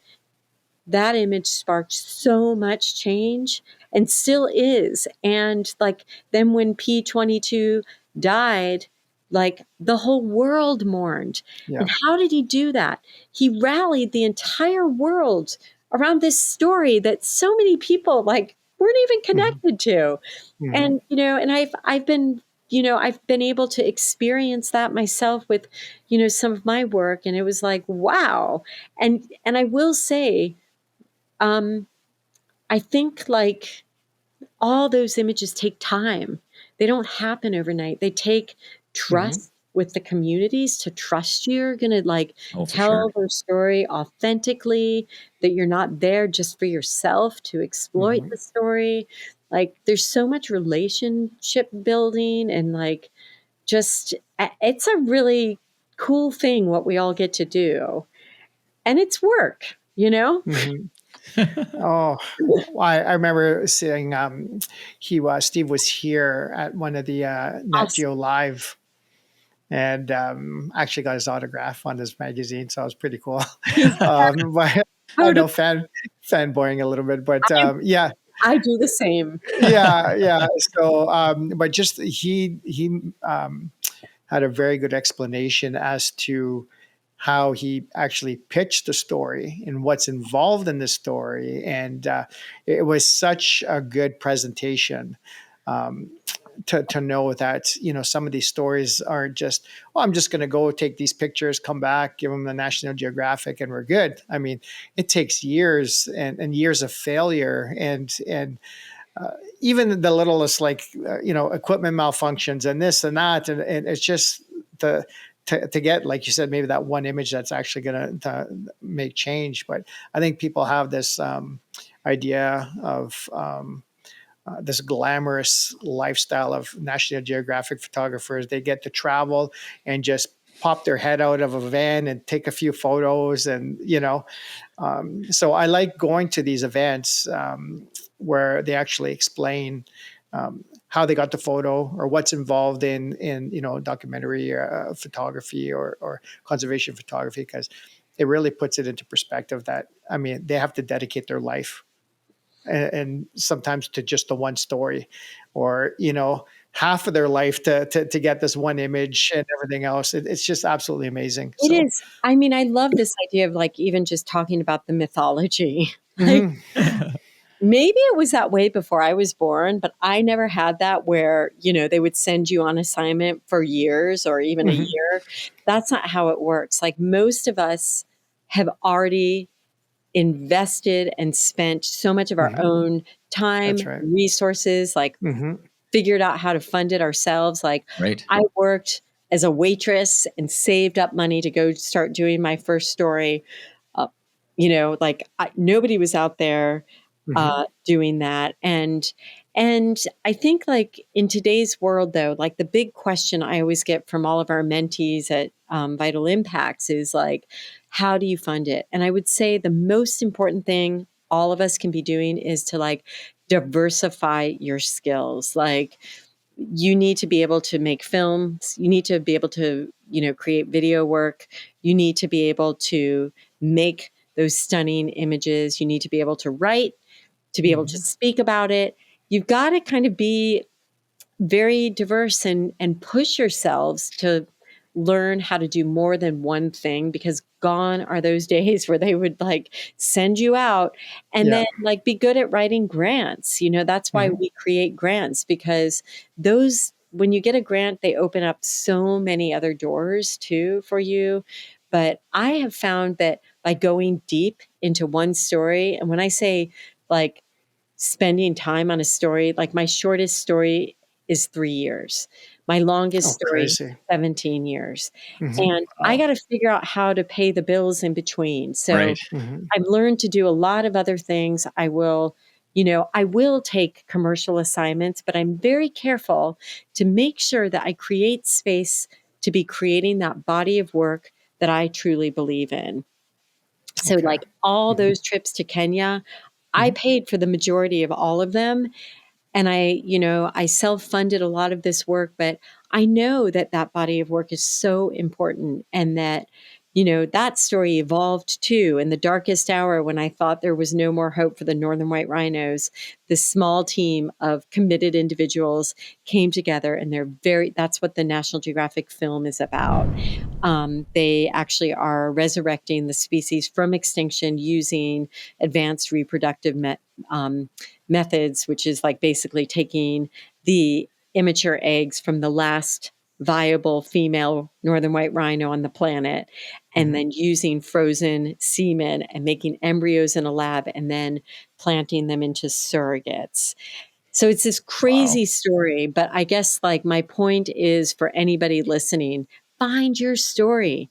image sparked so much change and still is. And like, then when P22 died, like the whole world mourned. And how did he do that? He rallied the entire world around this story that so many people like weren't even Mm-hmm. connected to. Mm-hmm. And, and I've been, I've been able to experience that myself with, some of my work. And it was like, wow. And I will say, I think like all those images take time. They don't happen overnight. They take trust with the communities to trust you're going to like Oh, for tell sure. their story authentically, that you're not there just for yourself to exploit the story. Like there's so much relationship building and like just it's a really cool thing what we all get to do. And it's work, Mm-hmm. Oh, I remember seeing Steve was here at one of the Nat Geo Live, and actually got his autograph on his magazine, so it was pretty cool. But I know fanboying a little bit, but yeah, I do the same. yeah. So, but just he had a very good explanation as to how he actually pitched the story and what's involved in the story. And it was such a good presentation to know that, some of these stories aren't just, oh, I'm just going to go take these pictures, come back, give them the National Geographic, and we're good. I mean, it takes years and years of failure and even the littlest, like, equipment malfunctions and this and that. And it's just to get, like you said, maybe that one image that's actually going to make change. But I think people have this idea of this glamorous lifestyle of National Geographic photographers. They get to travel and just pop their head out of a van and take a few photos. And, so I like going to these events where they actually explain how they got the photo or what's involved in documentary photography or conservation photography, because it really puts it into perspective that, I mean, they have to dedicate their life and sometimes to just the one story, or half of their life to get this one image and everything else. It's just absolutely amazing. It is. I mean, I love this idea of like even just talking about the mythology. Like, maybe it was that way before I was born, but I never had that where, they would send you on assignment for years or even a year. That's not how it works. Like most of us have already invested and spent so much of our own time, resources, like figured out how to fund it ourselves. Like I worked as a waitress and saved up money to go start doing my first story. Nobody was out there doing that. And I think like in today's world though, like the big question I always get from all of our mentees at Vital Impacts is like, how do you fund it? And I would say the most important thing all of us can be doing is to like diversify your skills. Like you need to be able to make films. You need to be able to, create video work. You need to be able to make those stunning images. You need to be able to write, to be able to speak about it. You've got to kind of be very diverse and push yourselves to learn how to do more than one thing, because gone are those days where they would like send you out and then like be good at writing grants. That's why we create grants, because those, when you get a grant, they open up so many other doors too for you. But I have found that by going deep into one story, and when I say like spending time on a story, like my shortest story is 3 years. My longest story, 17 years. And I got to figure out how to pay the bills in between. So I've learned to do a lot of other things. I will take commercial assignments, but I'm very careful to make sure that I create space to be creating that body of work that I truly believe in. So like all those trips to Kenya, I paid for the majority of all of them. And I self-funded a lot of this work, but I know that that body of work is so important, and that, that story evolved too. In the darkest hour, when I thought there was no more hope for the northern white rhinos, this small team of committed individuals came together, and that's what the National Geographic film is about. They actually are resurrecting the species from extinction using advanced reproductive methods, which is like basically taking the immature eggs from the last viable female northern white rhino on the planet, and then using frozen semen and making embryos in a lab and then planting them into surrogates. So it's this crazy story, but I guess like my point is for anybody listening, find your story.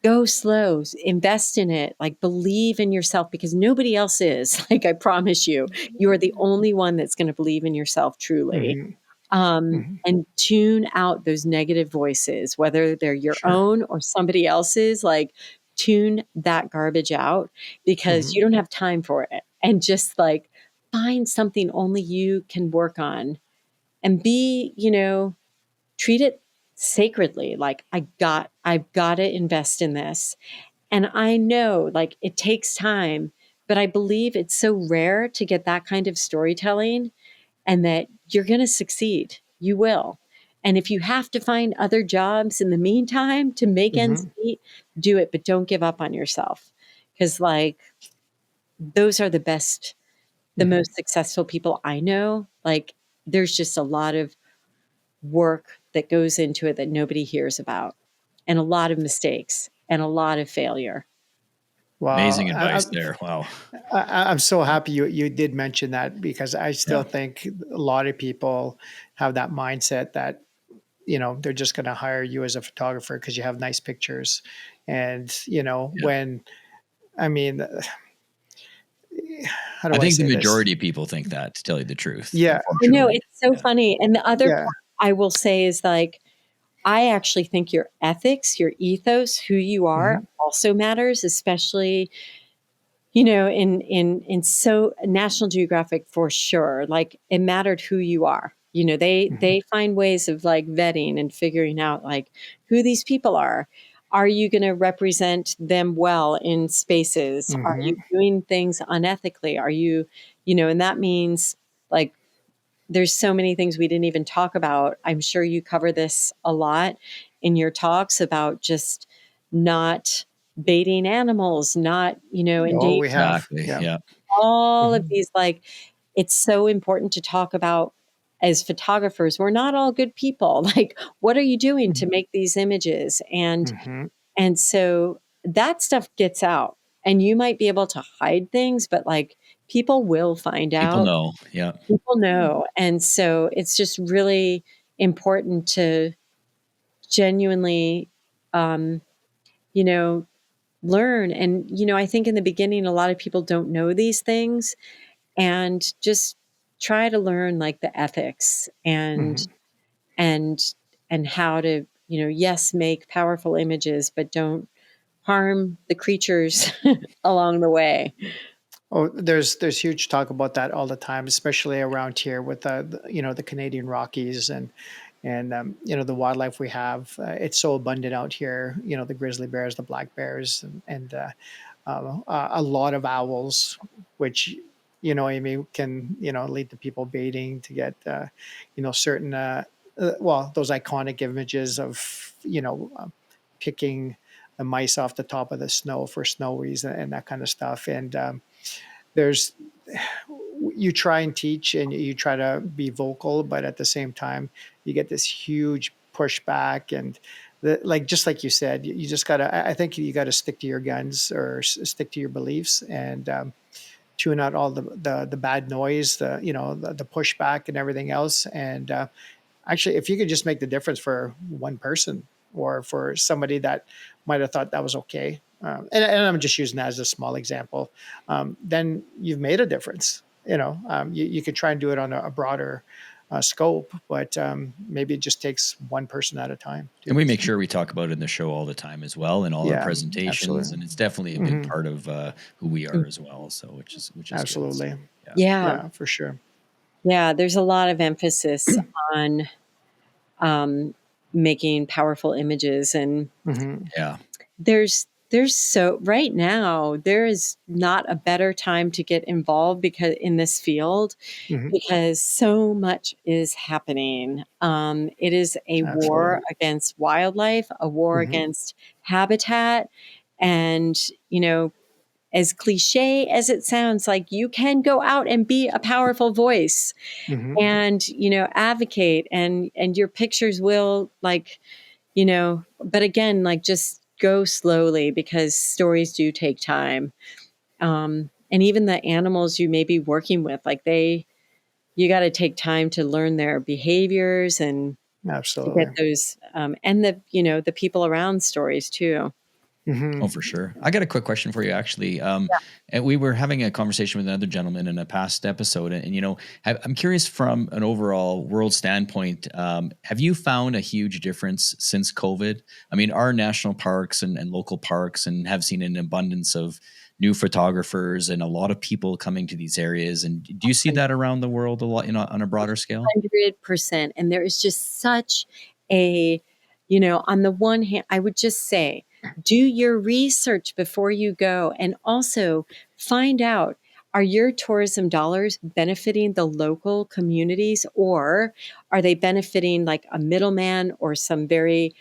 Go slow, invest in it, like believe in yourself because nobody else is. Like I promise you, you are the only one that's going to believe in yourself truly. And tune out those negative voices, whether they're your own or somebody else's, like tune that garbage out because you don't have time for it. And just like find something only you can work on and be, treat it sacredly. Like I've got to invest in this. And I know like it takes time, but I believe it's so rare to get that kind of storytelling and that you're going to succeed. You will. And if you have to find other jobs in the meantime to make ends meet, do it, but don't give up on yourself. Because like those are the best, the most successful people I know. Like there's just a lot of work that goes into it that nobody hears about and a lot of mistakes and a lot of failure. Wow. Amazing advice there. Wow. I'm so happy you did mention that because I still think a lot of people have that mindset that, they're just going to hire you as a photographer because you have nice pictures. And, when, I mean, how do I think say the this? majority of people think that, to tell you the truth. Yeah. I know, it's so funny. And the other part I will say is like, I actually think your ethics, your ethos, who you are also matters, especially, in so National Geographic for sure. Like it mattered who you are. They find ways of like vetting and figuring out like who these people are. Are you going to represent them well in spaces? Are you doing things unethically? Are you, and that means like there's so many things we didn't even talk about. I'm sure you cover this a lot in your talks about just not baiting animals, not, Oh, we have. Exactly. Yeah. Yeah. all of these, like, it's so important to talk about as photographers. We're not all good people. Like, what are you doing to make these images? And so that stuff gets out and you might be able to hide things, but like people will find People out. know. Yeah. People know. And so it's just really important to genuinely, um, learn. And, I think in the beginning, a lot of people don't know these things and just try to learn like the ethics and how to, yes, make powerful images, but don't harm the creatures along the way. Oh, there's huge talk about that all the time, especially around here with the Canadian Rockies and the wildlife we have. It's so abundant out here. The grizzly bears, the black bears, and a lot of owls, which Amy can lead to people baiting to get certain those iconic images of picking the mice off the top of the snow for snowies and that kind of stuff. And there's you try and teach and you try to be vocal, but at the same time you get this huge pushback and just like you said, you just gotta, I think you gotta stick to your guns or stick to your beliefs and tune out all the bad noise, the pushback and everything else. And actually, if you could just make the difference for one person or for somebody that might have thought that was okay, and I'm just using that as a small example, then you've made a difference. You could try and do it on a broader scope, but maybe it just takes one person at a time. And we make sure we talk about it in the show all the time as well, in all our presentations. Absolutely. And it's definitely a big part of who we are as well. So, which is Absolutely. Good. So, Yeah, for sure. Yeah, there's a lot of emphasis on making powerful images, and yeah. there's so right now there is not a better time to get involved because in this field because so much is happening. It is a war against wildlife, a war against habitat, and as cliche as it sounds, like you can go out and be a powerful voice and, advocate, and your pictures will, like, but again, like, just go slowly, because stories do take time. And even the animals you may be working with, like, you got to take time to learn their behaviors and to Absolutely. get those, and the people around stories too. Oh, for sure. I got a quick question for you, actually. And we were having a conversation with another gentleman in a past episode, and I'm curious, from an overall world standpoint, have you found a huge difference since COVID? I mean, our national parks and local parks and have seen an abundance of new photographers and a lot of people coming to these areas. And do you see that around the world a lot, on a broader scale? 100%. And there is just such a, on the one hand, I would just say, do your research before you go, and also find out, are your tourism dollars benefiting the local communities, or are they benefiting like a middleman or some very,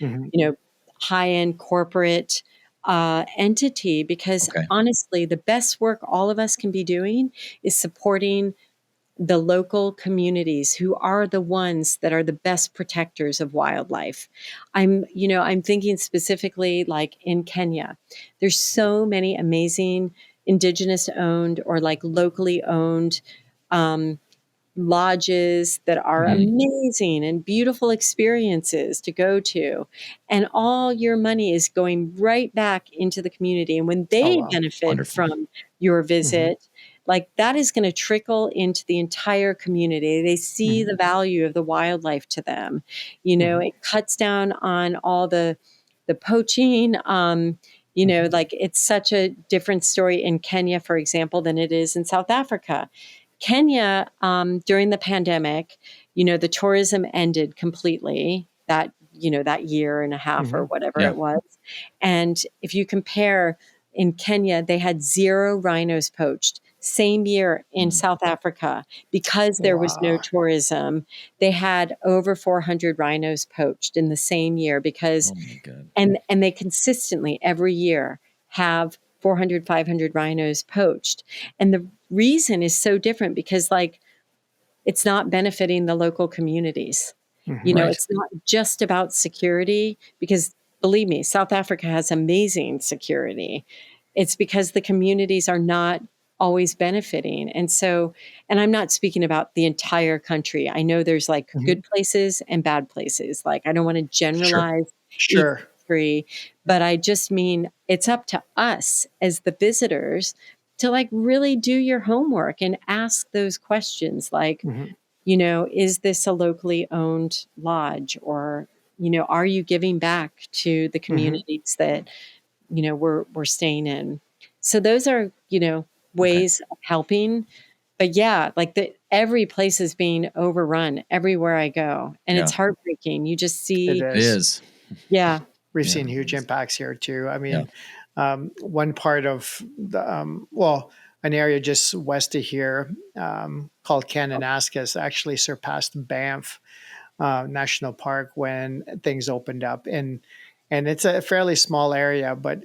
high-end corporate entity? Because Okay. honestly, the best work all of us can be doing is supporting the local communities, who are the ones that are the best protectors of wildlife. I'm thinking specifically, like, in Kenya, there's so many amazing indigenous owned or like locally owned lodges that are amazing and beautiful experiences to go to. And all your money is going right back into the community. And when Oh, they wow. benefit Wonderful. from your visit, like, that is going to trickle into the entire community. They see the value of the wildlife to them. It cuts down on all the poaching. Like, it's such a different story in Kenya, for example, than it is in South Africa. Kenya, during the pandemic, the tourism ended completely that year and a half or whatever Yeah. it was. And if you compare, in Kenya, they had 0 rhinos poached. Same year in South Africa, because there was no Wow. tourism, they had over 400 rhinos poached in the same year, because Oh my God. and they consistently every year have 400, 500 rhinos poached. And the reason is so different, because, like, it's not benefiting the local communities. Right. It's not just about security, because believe me, South Africa has amazing security. It's because the communities are not always benefiting. And I'm not speaking about the entire country. I know there's like good places and bad places. Like, I don't want to Sure. generalize each Sure. country, but I just mean, it's up to us as the visitors to, like, really do your homework and ask those questions, like, is this a locally owned lodge, or, are you giving back to the communities that, we're staying in? So those are, ways of helping. But yeah, like, every place is being overrun everywhere I go. And it's Yeah. heartbreaking. You just It see, It is. is. yeah. We've Yeah. seen huge impacts here too. I Yeah. mean, one part of an area just west of here called Kananaskis actually surpassed Banff National Park when things opened up, and it's a fairly small area, but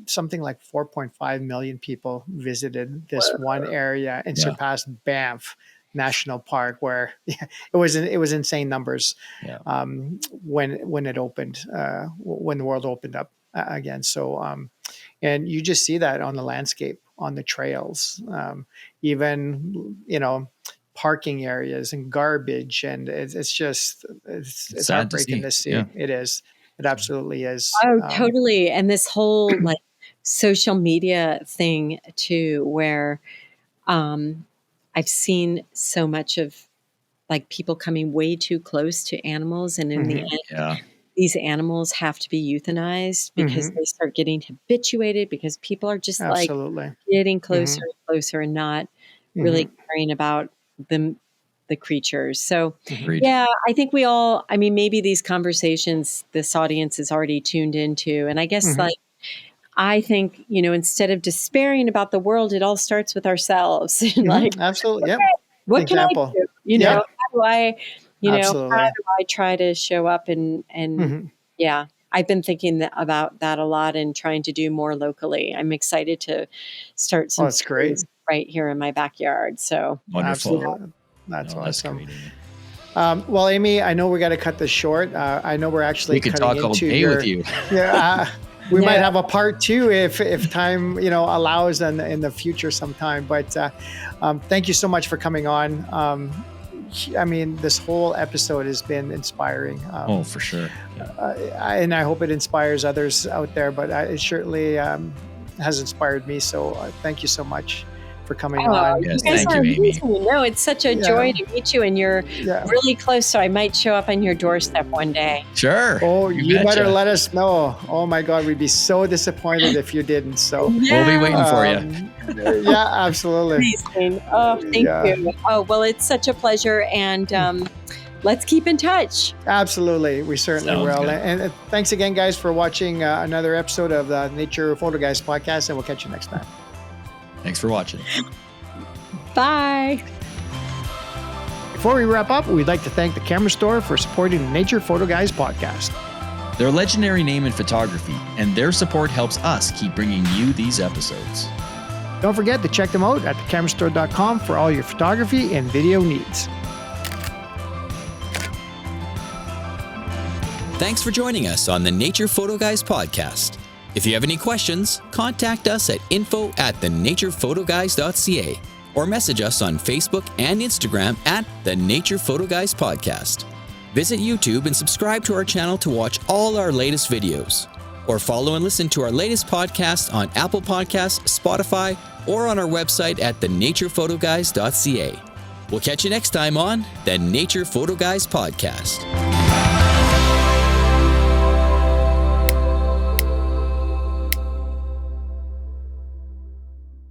something like 4.5 million people visited this one area and Yeah. surpassed Banff National Park, where it was insane numbers Yeah. when it opened, when the world opened up again. So and you just see that on the landscape, on the trails, even parking areas and garbage, and it's just it's sad to heartbreaking see. to see. Yeah. It is. It absolutely is. Oh, totally. And this whole, like, social media thing too, where I've seen so much of, like, people coming way too close to animals, and in the end, Yeah. these animals have to be euthanized because they start getting habituated, because people are just, like, Absolutely. getting closer and closer and not really caring about the creatures. So Agreed. yeah, I think maybe these conversations this audience is already tuned into. And I guess, like, I think, instead of despairing about the world, it all starts with ourselves. And, like, Absolutely. Yep. what can I Example. do? Yeah. How do I, how Absolutely. do I try to show up and Mhm. yeah, I've been thinking about that a lot and trying to do more locally. I'm excited to start some that's great. right here in my backyard. So Wonderful. Absolutely. That's awesome. That's great. Well, Amy, I know we got to cut this short. I know we're actually We could cutting talk all into day with you. Yeah, we Yeah. might have a part 2 if time allows in the future sometime. But thank you so much for coming on. I mean, this whole episode has been inspiring. Oh, for sure. Yeah. And I hope it inspires others out there. But it certainly has inspired me. So thank you so much for coming on. Yes, you guys thank are you, Amy. amazing. No, it's such a joy to meet you, and you're Yeah. really close, so I might show up on your doorstep one day. Sure. Oh, you betcha. better let us know. Oh my God, we'd be so disappointed if you didn't. So We'll be waiting for you. Yeah, absolutely. Amazing. Oh, thank Yeah. you. Oh, well, it's such a pleasure, and let's keep in touch. Absolutely, we certainly Sounds will. good. And thanks again, guys, for watching another episode of the Nature Photo Guys podcast, and we'll catch you next time. Thanks for watching. Bye. Before we wrap up, we'd like to thank the Camera Store for supporting the Nature Photo Guys podcast. They're a legendary name in photography, and their support helps us keep bringing you these episodes. Don't forget to check them out at thecamerastore.com for all your photography and video needs. Thanks for joining us on the Nature Photo Guys podcast. If you have any questions, contact us at info@thenaturePhotoGuys.ca or message us on Facebook and Instagram at the Nature Photo Guys podcast. Visit YouTube and subscribe to our channel to watch all our latest videos. Or follow and listen to our latest podcast on Apple Podcasts, Spotify, or on our website at thenaturePhotoGuys.ca. We'll catch you next time on the Nature Photo Guys podcast.